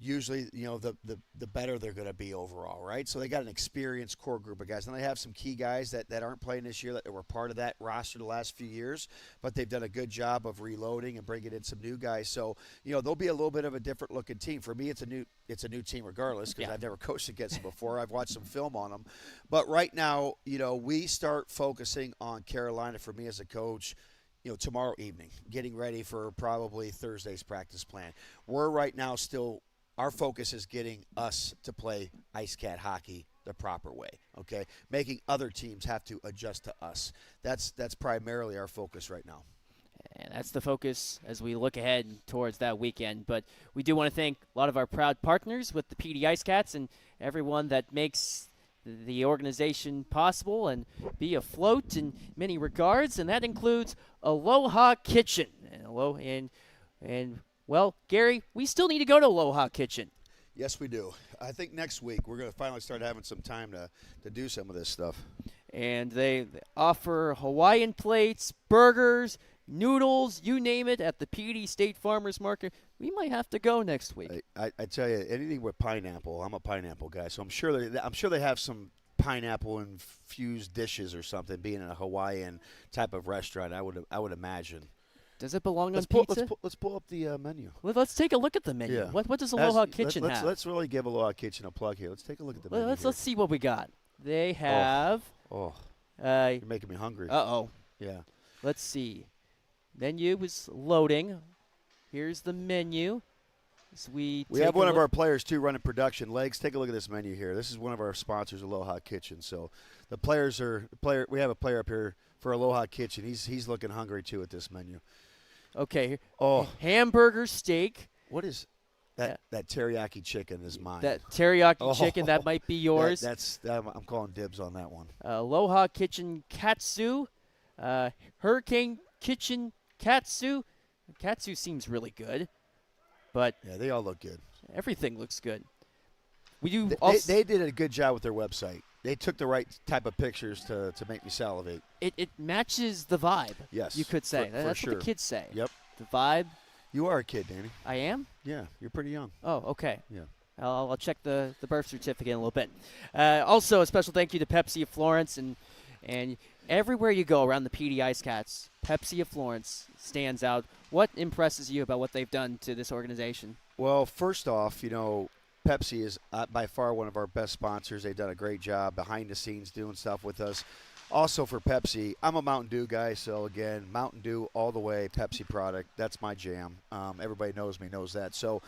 Speaker 3: usually, the better they're going to be overall, right? So they got an experienced core group of guys. And they have some key guys that aren't playing this year that were part of that roster the last few years, but they've done a good job of reloading and bringing in some new guys. So, they'll be a little bit of a different looking team. For me, it's a new team regardless, because I've never coached against them before. I've watched some film on them. But right now, we start focusing on Carolina for me as a coach tomorrow evening, getting ready for probably Thursday's practice plan. We're right now still – our focus is getting us to play IceCat hockey the proper way, okay? Making other teams have to adjust to us. That's primarily our focus right now.
Speaker 1: And that's the focus as we look ahead towards that weekend. But we do want to thank a lot of our proud partners with the PD IceCats and everyone that makes the organization possible and be afloat in many regards. And that includes Aloha Kitchen. And Well, Gary, we still need to go to Aloha Kitchen.
Speaker 3: Yes, we do. I think next week we're going to finally start having some time to do some of this stuff.
Speaker 1: And they offer Hawaiian plates, burgers, noodles, you name it, at the PD State Farmers Market. We might have to go next week.
Speaker 3: I tell you, anything with pineapple, I'm a pineapple guy, so I'm sure they have some pineapple infused dishes or something. Being in a Hawaiian type of restaurant, I would imagine.
Speaker 1: Does it belong on
Speaker 3: pizza?
Speaker 1: pizza?
Speaker 3: Let's pull up the menu.
Speaker 1: Well, let's take a look at the menu.
Speaker 3: Yeah.
Speaker 1: What does Aloha Kitchen have?
Speaker 3: Let's really give Aloha Kitchen a plug here. Let's take a look at the menu.
Speaker 1: Let's see what we got. They have.
Speaker 3: You're making me hungry.
Speaker 1: Uh-oh.
Speaker 3: Yeah.
Speaker 1: Let's see. Menu is loading. Here's the menu. As we
Speaker 3: have one of our players, too, running production. Legs, take a look at this menu here. This is one of our sponsors, Aloha Kitchen. So we have a player up here for Aloha Kitchen. He's looking hungry, too, at this menu.
Speaker 1: Okay.
Speaker 3: Oh.
Speaker 1: Hamburger steak.
Speaker 3: What is that? That teriyaki chicken is mine.
Speaker 1: That teriyaki chicken, that might be yours.
Speaker 3: I'm calling dibs on that one.
Speaker 1: Aloha Kitchen katsu. Hurricane Kitchen katsu. Katsu seems really good. But
Speaker 3: yeah, they all look good.
Speaker 1: Everything looks good. We do.
Speaker 3: They did a good job with their website. They took the right type of pictures to make me salivate.
Speaker 1: It matches the vibe.
Speaker 3: Yes,
Speaker 1: you could say. That's
Speaker 3: sure.
Speaker 1: what the kids say.
Speaker 3: Yep.
Speaker 1: The vibe.
Speaker 3: You are a kid, Danny.
Speaker 1: I am?
Speaker 3: Yeah, you're pretty young.
Speaker 1: Oh, okay.
Speaker 3: Yeah.
Speaker 1: I'll check the birth certificate in a little bit. Also, a special thank you to Pepsi of Florence and everywhere you go around the PD IceCats, Pepsi of Florence stands out. What impresses you about what they've done to this organization?
Speaker 3: Well, first off, Pepsi is by far one of our best sponsors. They've done a great job behind the scenes doing stuff with us. Also for Pepsi, I'm a Mountain Dew guy, so again, Mountain Dew all the way, Pepsi product. That's my jam. Everybody knows me, knows that. So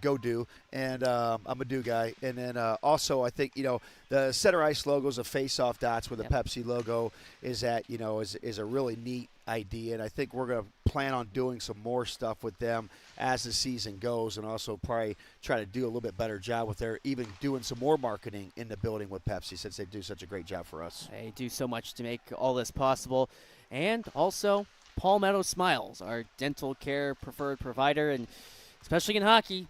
Speaker 3: go Dew, and I'm a Dew guy. And then also, I think the center ice logo is a face-off dots with a Pepsi logo. Is a really neat idea, and I think we're going to plan on doing some more stuff with them as the season goes, and also probably try to do a little bit better job with even doing some more marketing in the building with Pepsi, since they do such a great job for us.
Speaker 1: They do so much to make all this possible. And also Palmetto Smiles, our dental care preferred provider, and especially in hockey,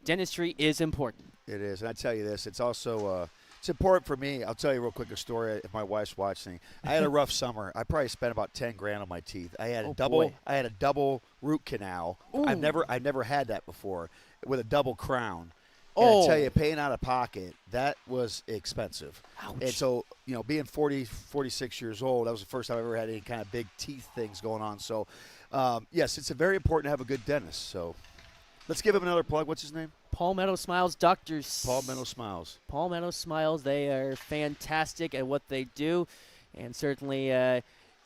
Speaker 1: dentistry is important.
Speaker 3: It is, and I tell you this, it's also it's important for me. I'll tell you real quick a story if my wife's watching. I had a rough summer. I probably spent about $10,000 on my teeth. I had a double root canal.
Speaker 1: Ooh.
Speaker 3: I've never had that before with a double crown. And I tell you, paying out of pocket, that was expensive.
Speaker 1: Ouch.
Speaker 3: And so, being 46 years old, that was the first time I ever had any kind of big teeth things going on. So, yes, it's very important to have a good dentist. So, let's give him another plug. What's his name?
Speaker 1: Palmetto Smiles, Doctors.
Speaker 3: Palmetto Smiles.
Speaker 1: Palmetto Smiles. They are fantastic at what they do, and certainly,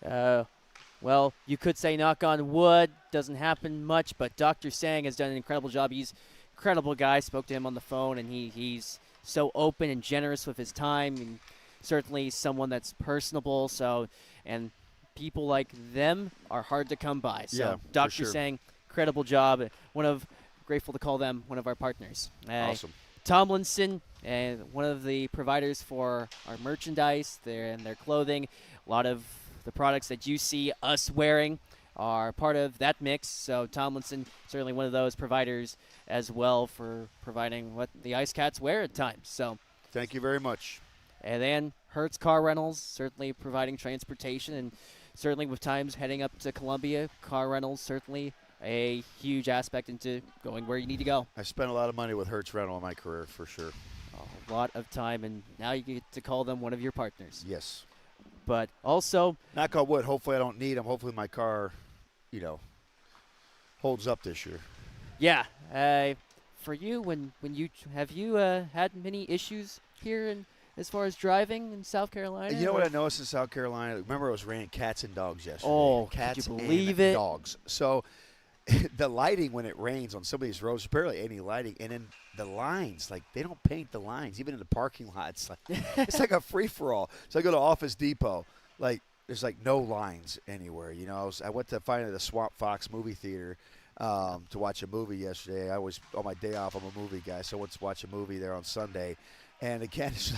Speaker 1: well, you could say knock on wood, doesn't happen much, but Dr. Sang has done an incredible job. He's an incredible guy. Spoke to him on the phone, and he's so open and generous with his time, and certainly someone that's personable. So, and people like them are hard to come by. So,
Speaker 3: yeah,
Speaker 1: Dr. Sang, incredible job. Grateful to call them one of our partners.
Speaker 3: Awesome.
Speaker 1: Tomlinson, one of the providers for our merchandise and their clothing. A lot of the products that you see us wearing are part of that mix. So Tomlinson, certainly one of those providers as well for providing what the IceCats wear at times. So
Speaker 3: thank you very much.
Speaker 1: And then Hertz Car Rentals, certainly providing transportation, and certainly with times heading up to Columbia, car rentals certainly a huge aspect into going where you need to go.
Speaker 3: I spent a lot of money with Hertz Rental in my career, for sure.
Speaker 1: A lot of time, and now you get to call them one of your partners.
Speaker 3: Yes.
Speaker 1: But also,
Speaker 3: knock on wood, hopefully I don't need them. Hopefully my car, holds up this year.
Speaker 1: Yeah. For you, when you have you had many issues here as far as driving in South Carolina?
Speaker 3: You know what I noticed in South Carolina? Remember, it was raining cats and dogs yesterday.
Speaker 1: Oh,
Speaker 3: cats
Speaker 1: can you believe
Speaker 3: and
Speaker 1: it?
Speaker 3: Dogs. So the lighting when it rains on some of these roads, barely any lighting, and then the lines, like they don't paint the lines, even in the parking lots. It's like a free for all. So I go to Office Depot, there's no lines anywhere. I went to finally the Swamp Fox movie theater to watch a movie yesterday. On my day off, I'm a movie guy, so I went to watch a movie there on Sunday, and again, it's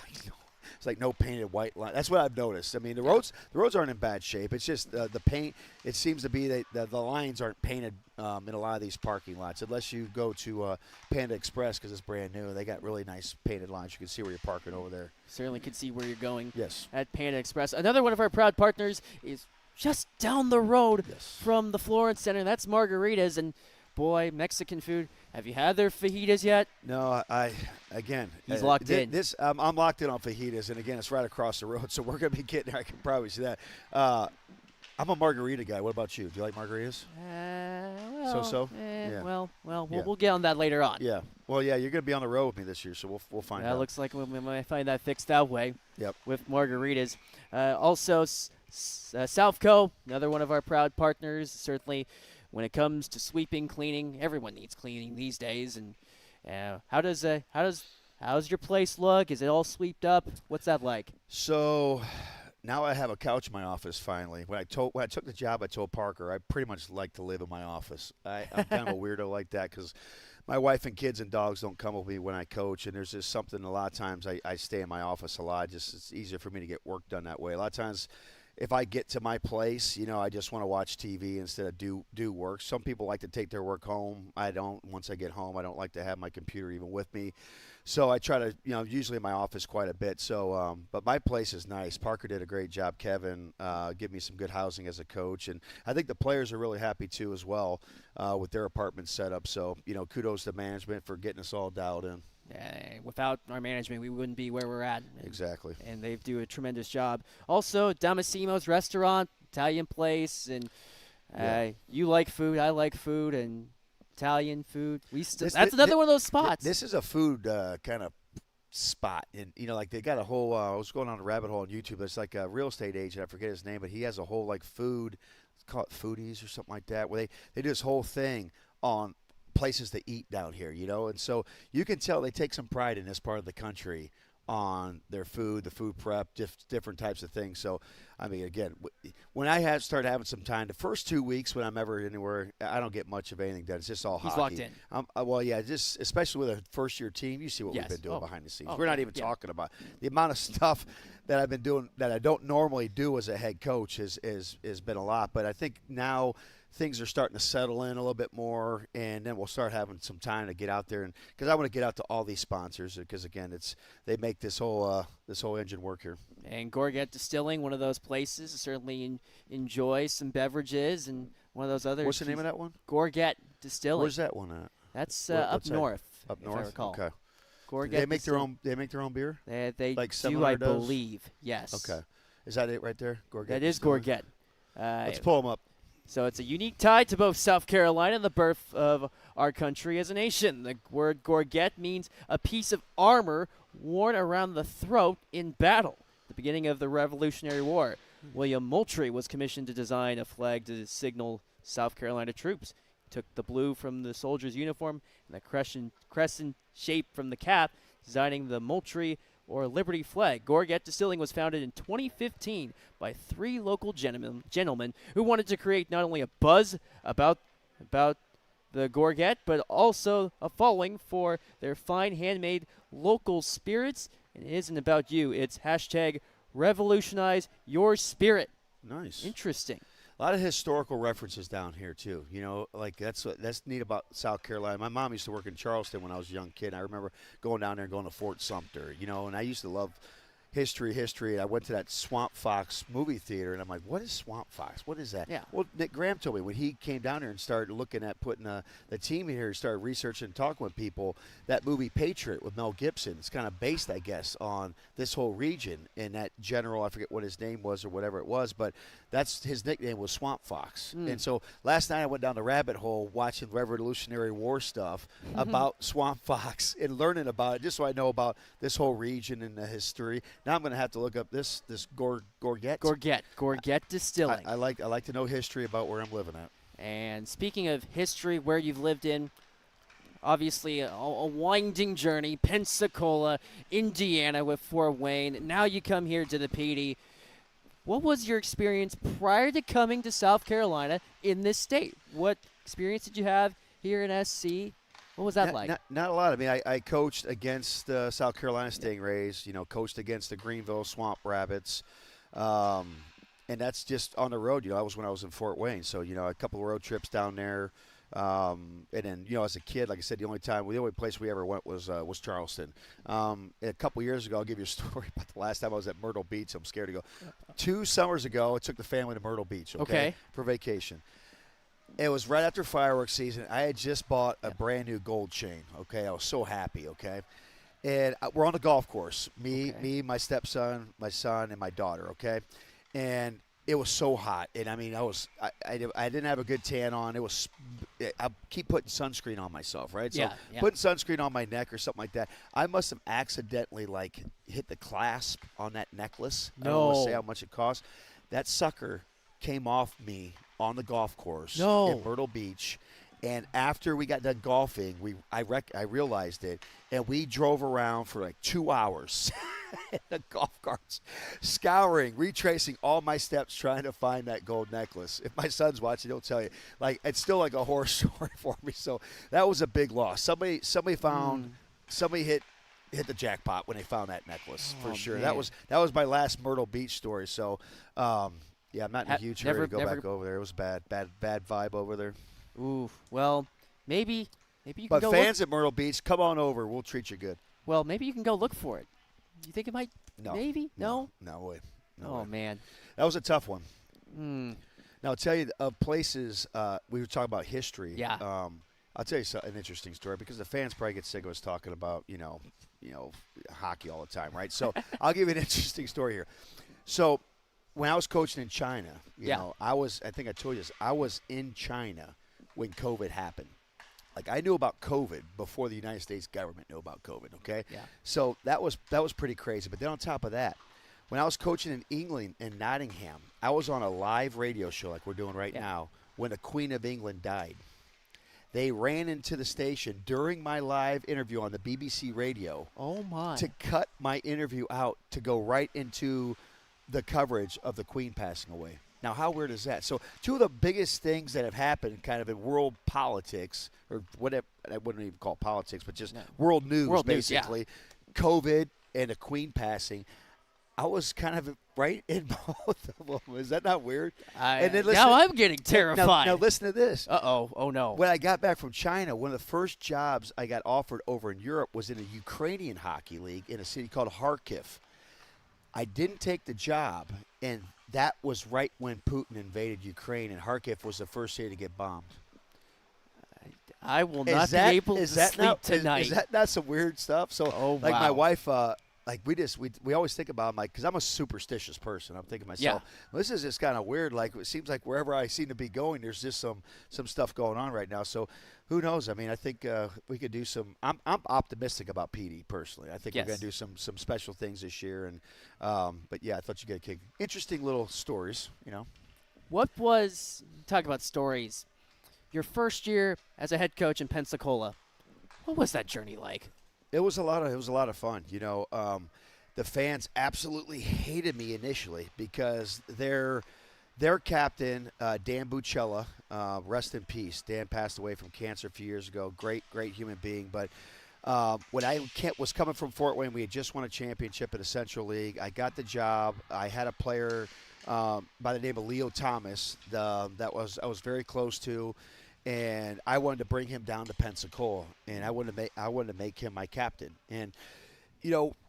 Speaker 3: It's like no painted white line. That's what I've noticed. I mean, the roads aren't in bad shape. It's just the paint. It seems to be that the lines aren't painted in a lot of these parking lots, unless you go to Panda Express because it's brand new. They got really nice painted lines. You can see where you're parking over there.
Speaker 1: Certainly can see where you're going.
Speaker 3: Yes.
Speaker 1: At Panda Express. Another one of our proud partners is just down the road from the Florence Center. That's Margaritas, and boy, Mexican food. Have you had their fajitas yet?
Speaker 3: No, again.
Speaker 1: He's locked in.
Speaker 3: I'm locked in on fajitas, and again, it's right across the road, so we're going to be getting there. I can probably see that. I'm a margarita guy. What about you? Do you like margaritas? So-so? Yeah.
Speaker 1: We'll get on that later on.
Speaker 3: Yeah. Well, yeah, you're going to be on the road with me this year, so we'll find out.
Speaker 1: That looks like we might find that fixed that way.
Speaker 3: Yep.
Speaker 1: With margaritas. Also, Southco, another one of our proud partners. Certainly, when it comes to sweeping, cleaning, everyone needs cleaning these days. And how's your place look? Is it all swept up? What's that like?
Speaker 3: So now I have a couch in my office finally. When I took the job, I told Parker I pretty much like to live in my office. I'm kind of a weirdo like that because my wife and kids and dogs don't come with me when I coach, and there's just something a lot of times I stay in my office a lot. Just it's easier for me to get work done that way. A lot of times if I get to my place, I just want to watch TV instead of do work. Some people like to take their work home. I don't. Once I get home, I don't like to have my computer even with me. So I try to, usually in my office quite a bit. So, but my place is nice. Parker did a great job. Kevin give me some good housing as a coach, and I think the players are really happy too as well with their apartment set up. So, kudos to management for getting us all dialed in.
Speaker 1: Without our management, we wouldn't be where we're at.
Speaker 3: Exactly.
Speaker 1: And they do a tremendous job. Also, Damasimo's Restaurant, Italian place, and you like food, I like food, and Italian food. That's another one of those spots.
Speaker 3: This is a food kind of spot, and like they got a whole. I was going on a rabbit hole on YouTube. There's like a real estate agent. I forget his name, but he has a whole like food. Let's call it Foodies or something like that, where they do this whole thing on places to eat down here, and so you can tell they take some pride in this part of the country on their food, the food prep, different types of things. So, I mean, again, when I start having some time, the first 2 weeks when I'm ever anywhere, I don't get much of anything done. It's just all hockey.
Speaker 1: He's locked in.
Speaker 3: Well, yeah, just especially with a first-year team, you see what we've been doing behind the scenes. We're not even talking about the amount of stuff that I've been doing that I don't normally do as a head coach has been a lot. But I think now things are starting to settle in a little bit more, and then we'll start having some time to get out there, and because I want to get out to all these sponsors, because again, they make this whole engine work here.
Speaker 1: And Gorget Distilling, one of those places, certainly enjoy some beverages, and one of those others.
Speaker 3: What's the name of that one?
Speaker 1: Gorget Distilling.
Speaker 3: Where's that one at?
Speaker 1: That's up north.
Speaker 3: Up north.
Speaker 1: If I recall.
Speaker 3: Okay.
Speaker 1: Gorget.
Speaker 3: They make their own. They make their own beer.
Speaker 1: They
Speaker 3: like
Speaker 1: do, I believe. Yes.
Speaker 3: Okay. Is that it right there? Gorget.
Speaker 1: That is Gorget.
Speaker 3: Let's pull them up.
Speaker 1: So it's a unique tie to both South Carolina and the birth of our country as a nation. The word gorget means a piece of armor worn around the throat in battle. At the beginning of the Revolutionary War, William Moultrie was commissioned to design a flag to signal South Carolina troops. He took the blue from the soldier's uniform and the crescent shape from the cap, designing the Moultrie or Liberty flag. Gorget Distilling was founded in 2015 by 3 local gentlemen who wanted to create not only a buzz about the Gorget, but also a following for their fine handmade local spirits. And it isn't about you. It's hashtag revolutionize your spirit.
Speaker 3: Nice.
Speaker 1: Interesting.
Speaker 3: A lot of historical references down here too. Like that's neat about South Carolina. My mom used to work in Charleston when I was a young kid. I remember going down there and going to Fort Sumter. And I used to love history. I went to that Swamp Fox movie theater, and I'm like, what is Swamp Fox? What is that?
Speaker 1: Yeah.
Speaker 3: Well, Nick Graham told me when he came down here and started looking at putting the team in here, started researching and talking with people, that movie Patriot with Mel Gibson, it's kind of based, I guess, on this whole region. And that general, I forget what his name was or whatever it was, but that's his nickname was Swamp Fox. And so last night I went down the rabbit hole watching Revolutionary War stuff about Swamp Fox and learning about it, just so I know about this whole region and the history. Now I'm going to have to look up this Gorget.
Speaker 1: Gorget Distilling.
Speaker 3: I like to know history about where I'm living at.
Speaker 1: And speaking of history, where you've lived in, obviously a winding journey, Pensacola, Indiana with Fort Wayne. Now you come here to the PD. What was your experience prior to coming to South Carolina in this state? What experience did you have here in SC? What was that like?
Speaker 3: Not a lot. I mean, I coached against the South Carolina Stingrays, coached against the Greenville Swamp Rabbits. And that's just on the road. That was when I was in Fort Wayne. So, a couple of road trips down there. And then, as a kid, like I said, the only place we ever went was Charleston. A couple of years ago, I'll give you a story about the last time I was at Myrtle Beach. I'm scared to go. 2 summers ago, I took the family to Myrtle Beach, okay. For vacation. It was right after fireworks season. I had just bought a brand new gold chain, okay. I was so happy, okay. And we're on the golf course. Me, my stepson, my son, and my daughter, okay. And it was so hot, and I mean, I didn't have a good tan on. I keep putting sunscreen on myself, right? So putting sunscreen on my neck or something like that. I must have accidentally hit the clasp on that necklace. I don't want to say how much it cost. That sucker came off me on the golf course in Myrtle Beach. And after we got done golfing, I realized it, and we drove around for 2 hours in the golf carts, scouring, retracing all my steps, trying to find that gold necklace. If my son's watching, he'll tell you. It's still like a horror story for me. So that was a big loss. Somebody hit the jackpot when they found that necklace for sure.
Speaker 1: Man.
Speaker 3: That was my last Myrtle Beach story. So I'm not in a huge hurry to go back over there. It was bad vibe over there.
Speaker 1: Ooh, well, maybe you can
Speaker 3: But
Speaker 1: go
Speaker 3: fans at Myrtle Beach, come on over. We'll treat you good.
Speaker 1: Well, maybe you can go look for it. You think it might?
Speaker 3: No.
Speaker 1: Maybe? No
Speaker 3: way.
Speaker 1: Oh, man.
Speaker 3: That was a tough one. Now, I'll tell you, of places, we were talking about history.
Speaker 1: Yeah.
Speaker 3: I'll tell you an interesting story because the fans probably get sick of us talking about, hockey all the time, right? So I'll give you an interesting story here. So when I was coaching in China, I think I told you this, I was in China when COVID happened. I knew about COVID before the United States government knew about COVID, okay?
Speaker 1: Yeah.
Speaker 3: So that was pretty crazy. But then on top of that, when I was coaching in England in Nottingham, I was on a live radio show like we're doing right now when the Queen of England died. They ran into the station during my live interview on the BBC radio to cut my interview out to go right into the coverage of the Queen passing away. Now, how weird is that? So, 2 of the biggest things that have happened kind of in world politics, or whatever, I wouldn't even call it politics, but just world news, basically, COVID and the Queen passing, I was kind of right in both of them. Is that not weird?
Speaker 1: Now I'm getting terrified.
Speaker 3: Now listen to this.
Speaker 1: Uh-oh. Oh, no.
Speaker 3: When I got back from China, one of the first jobs I got offered over in Europe was in a Ukrainian hockey league in a city called Kharkiv. I didn't take the job, and that was right when Putin invaded Ukraine, and Kharkiv was the first city to get bombed.
Speaker 1: I will not be able to sleep tonight.
Speaker 3: Is that not some weird stuff? So, my wife, we always think about, because I'm a superstitious person. I'm thinking to myself, well, this is just kind of weird. It seems like wherever I seem to be going, there's just some stuff going on right now. So, who knows? I mean, I think we could do some. I'm optimistic about PD personally. I think we're going to do some special things this year. And but I thought you get a kick. Interesting little stories,
Speaker 1: What was talk about stories? Your first year as a head coach in Pensacola. What was that journey like?
Speaker 3: It was a lot of fun. The fans absolutely hated me initially because their captain, Dan Buchella, rest in peace. Dan passed away from cancer a few years ago. Great human being. But when I was coming from Fort Wayne, we had just won a championship in the Central League. I got the job. I had a player by the name of Leo Thomas that I was very close to. And I wanted to bring him down to Pensacola, and I wanted to make him my captain. And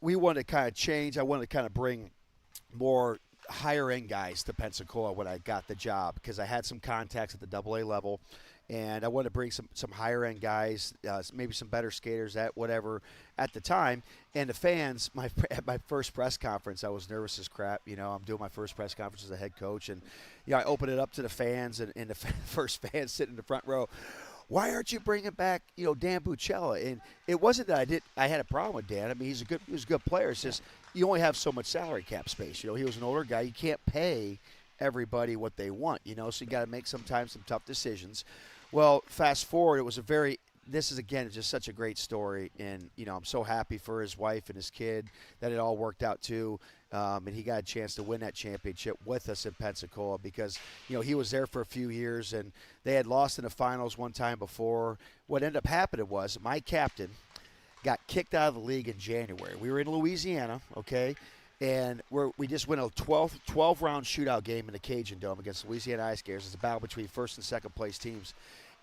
Speaker 3: we wanted to kind of change. I wanted to kind of bring more higher end guys to Pensacola when I got the job because I had some contacts at the AA level, and I wanted to bring some higher end guys, maybe some better skaters at the time. And the fans, at my first press conference, I was nervous as crap. I'm doing my first press conference as a head coach, and I opened it up to the fans, and the first fan sitting in the front row. Why aren't you bringing back, Dan Buchella? And it wasn't that I had a problem with Dan. I mean, he was a good player. It's just you only have so much salary cap space. He was an older guy. You can't pay everybody what they want. So you got to make sometimes some tough decisions. Well, fast forward, it was a very this is, again, just such a great story. And, I'm so happy for his wife and his kid that it all worked out, too. And he got a chance to win that championship with us in Pensacola because, he was there for a few years, and they had lost in the finals one time before. What ended up happening was my captain got kicked out of the league in January. We were in Louisiana, okay? And we just went a 12-round shootout game in the Cajun Dome against Louisiana IceCats. It's a battle between first and second place teams.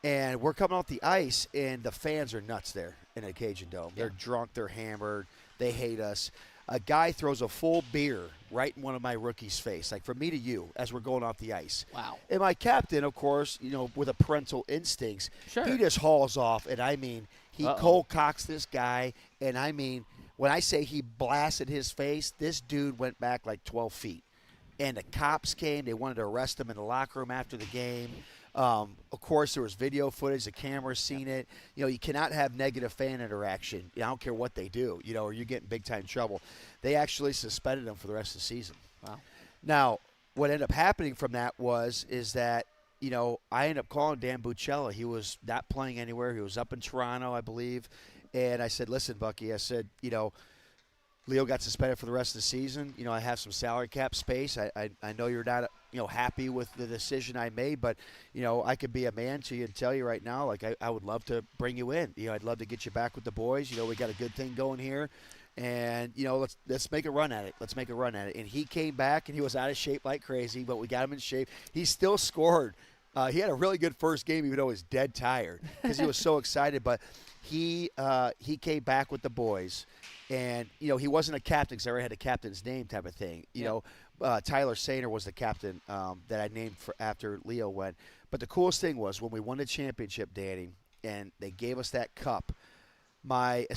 Speaker 3: And we're coming off the ice, and the fans are nuts there in the Cajun Dome. They're drunk. They're hammered. They hate us. A guy throws a full beer right in one of my rookies' face, like from me to you, as we're going off the ice.
Speaker 1: Wow.
Speaker 3: And my captain, of course, with a parental instincts, he just hauls off. And, he cold cocks this guy. And, when I say he blasted his face, this dude went back like 12 feet. And the cops came. They wanted to arrest him in the locker room after the game. Of course, there was video footage. The camera's seen it. You cannot have negative fan interaction. I don't care what they do, or you get in big-time trouble. They actually suspended him for the rest of the season.
Speaker 1: Wow.
Speaker 3: Now, what ended up happening from that is that, I ended up calling Dan Buccella. He was not playing anywhere. He was up in Toronto, I believe. And I said, listen, Bucky, I said, Leo got suspended for the rest of the season. I have some salary cap space. I know you're not, happy with the decision I made, but, I could be a man to you and tell you right now, like, I would love to bring you in. I'd love to get you back with the boys. We got a good thing going here. And, let's make a run at it. Let's make a run at it. And he came back, and he was out of shape like crazy, but we got him in shape. He still scored. He had a really good first game, even though he was dead tired because he was so excited. But he came back with the boys. And, he wasn't a captain because I already had a captain's name type of thing. Tyler Sainer was the captain that I named after Leo went. But the coolest thing was when we won the championship, Danny, and they gave us that cup, my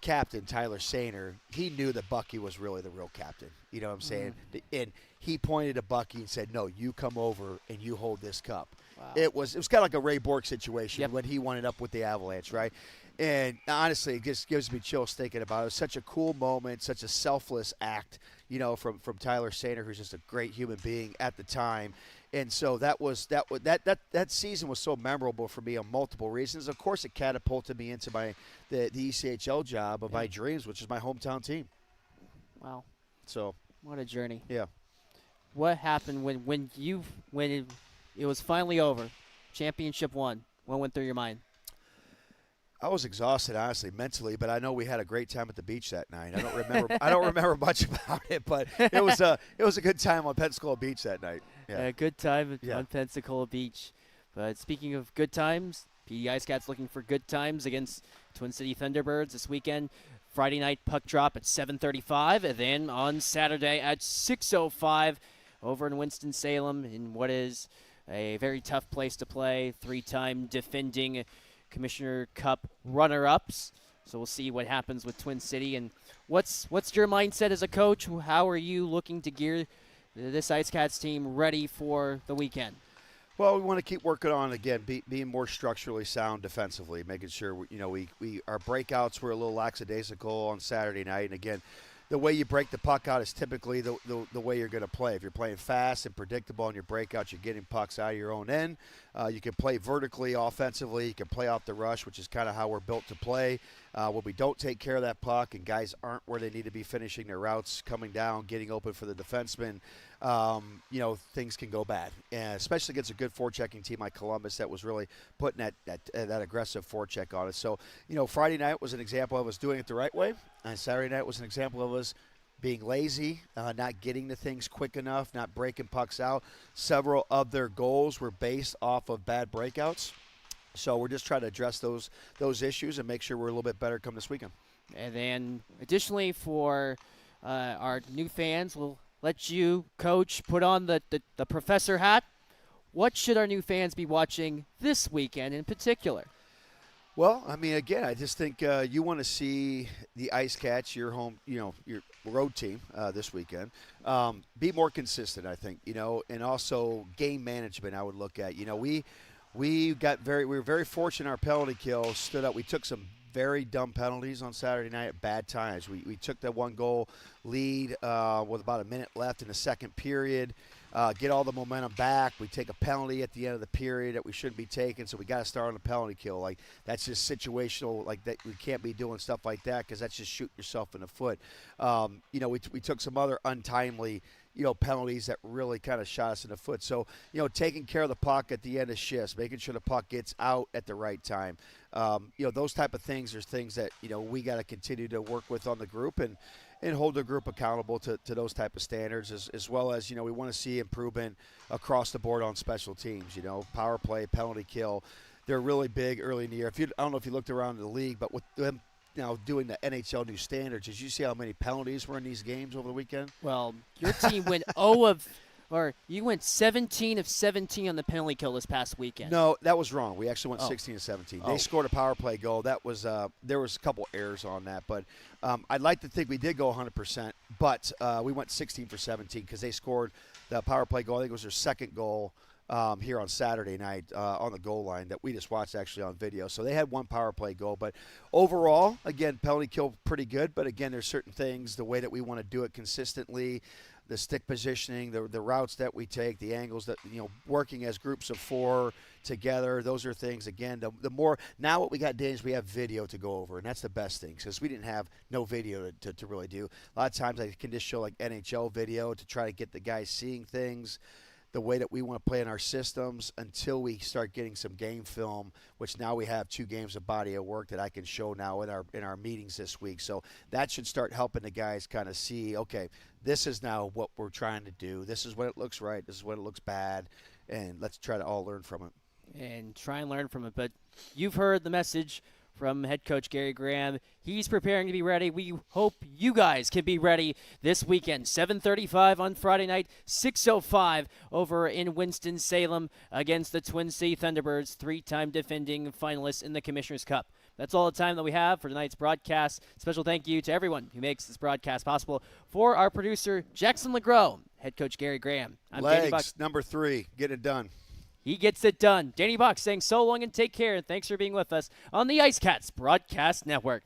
Speaker 3: captain, Tyler Sainer, he knew that Bucky was really the real captain. You know what I'm saying? And he pointed to Bucky and said, no, you come over and you hold this cup.
Speaker 1: Wow.
Speaker 3: It was kind of like a Ray Bork situation when he won it up with the Avalanche, right? And honestly, it just gives me chills thinking about it. It was such a cool moment, such a selfless act, from Tyler Sainer, who's just a great human being at the time. And so that season was so memorable for me on multiple reasons. Of course, it catapulted me into the ECHL job of my dreams, which is my hometown team.
Speaker 1: Wow.
Speaker 3: So
Speaker 1: what a journey.
Speaker 3: Yeah.
Speaker 1: What happened when it was finally over? Championship won. What went through your mind?
Speaker 3: I was exhausted, honestly, mentally, but I know we had a great time at the beach that night. I don't remember much about it, but it was a good time on Pensacola Beach that night. Yeah.
Speaker 1: A good time on Pensacola Beach. But speaking of good times, PD IceCats looking for good times against Twin City Thunderbirds this weekend. Friday night puck drop at 7:35, and then on Saturday at 6:05 over in Winston-Salem in what is a very tough place to play. 3-time defending Commissioner Cup runner-ups. So we'll see what happens with Twin City. And what's your mindset as a coach? How are you looking to gear this IceCats team ready for the weekend?
Speaker 3: Well, we want to keep working on, again, being more structurally sound defensively, making sure, our breakouts were a little lackadaisical on Saturday night. And, again, the way you break the puck out is typically the way you're going to play. If you're playing fast and predictable on your breakouts, you're getting pucks out of your own end. You can play vertically offensively. You can play off the rush, which is kind of how we're built to play. When we don't take care of that puck and guys aren't where they need to be finishing their routes, coming down, getting open for the defenseman, things can go bad. And especially against a good forechecking team like Columbus that was really putting that aggressive forecheck on us. So, Friday night was an example of us doing it the right way. And Saturday night was an example of us being lazy, not getting the things quick enough, not breaking pucks out. Several of their goals were based off of bad breakouts. So we're just trying to address those issues and make sure we're a little bit better come this weekend.
Speaker 1: And then additionally for our new fans, we'll let you, Coach, put on the professor hat. What should our new fans be watching this weekend in particular?
Speaker 3: Well, again, I just think you want to see the IceCats, your home, your road team this weekend, be more consistent, I think, and also game management I would look at. We were very fortunate our penalty kill stood up. We took some very dumb penalties on Saturday night at bad times. We took that 1-goal lead with about a minute left in the second period. get all the momentum back. We take a penalty at the end of the period that we shouldn't be taking, so we got to start on the penalty kill. Like, that's just situational. Like, that we can't be doing stuff like that because that's just shooting yourself in the foot. We took some other untimely penalties that really kind of shot us in the foot. So, taking care of the puck at the end of shifts, making sure the puck gets out at the right time. Those type of things are things that, we got to continue to work with on the group and hold the group accountable to those type of standards, as well as, we want to see improvement across the board on special teams, power play, penalty kill. They're really big early in the year. I don't know if you looked around the league, but with them now doing the NHL new standards, did you see how many penalties were in these games over the weekend?
Speaker 1: Well, your team went you went 17 of 17 on the penalty kill this past weekend.
Speaker 3: No, that was wrong. We actually went 16 of 17.
Speaker 1: Oh.
Speaker 3: They scored a power play goal. That was there was a couple errors on that, but I'd like to think we did go 100%, but we went 16 for 17 because they scored the power play goal. I think it was their second goal here on Saturday night on the goal line that we just watched actually on video. So they had one power play goal. But overall, again, penalty kill pretty good. But, again, there's certain things, the way that we want to do it consistently, the stick positioning, the routes that we take, the angles that, working as groups of four together. Those are things, again, the more – now what we got, Dan, is we have video to go over, and that's the best thing because we didn't have no video to really do. A lot of times I can just show, like, NHL video to try to get the guys seeing things the way that we want to play in our systems until we start getting some game film, which now we have 2 games of body of work that I can show now in our meetings this week. So that should start helping the guys kind of see, okay, this is now what we're trying to do. This is what it looks right. This is what it looks bad. And let's try to all learn from it.
Speaker 1: And try and learn from it. But you've heard the message from head coach Gary Graham. He's preparing to be ready. We hope you guys can be ready this weekend. 7:35 on Friday night, 6:05 over in Winston-Salem against the Twin City Thunderbirds, 3-time defending finalists in the Commissioner's Cup. That's all the time that we have for tonight's broadcast. Special thank you to everyone who makes this broadcast possible. For our producer, Jackson LeGros, head coach Gary Graham. I'm Danny Buck.
Speaker 3: Number 3, get it done.
Speaker 1: He gets it done. Danny Buck saying so long and take care, and thanks for being with us on the IceCats Broadcast Network.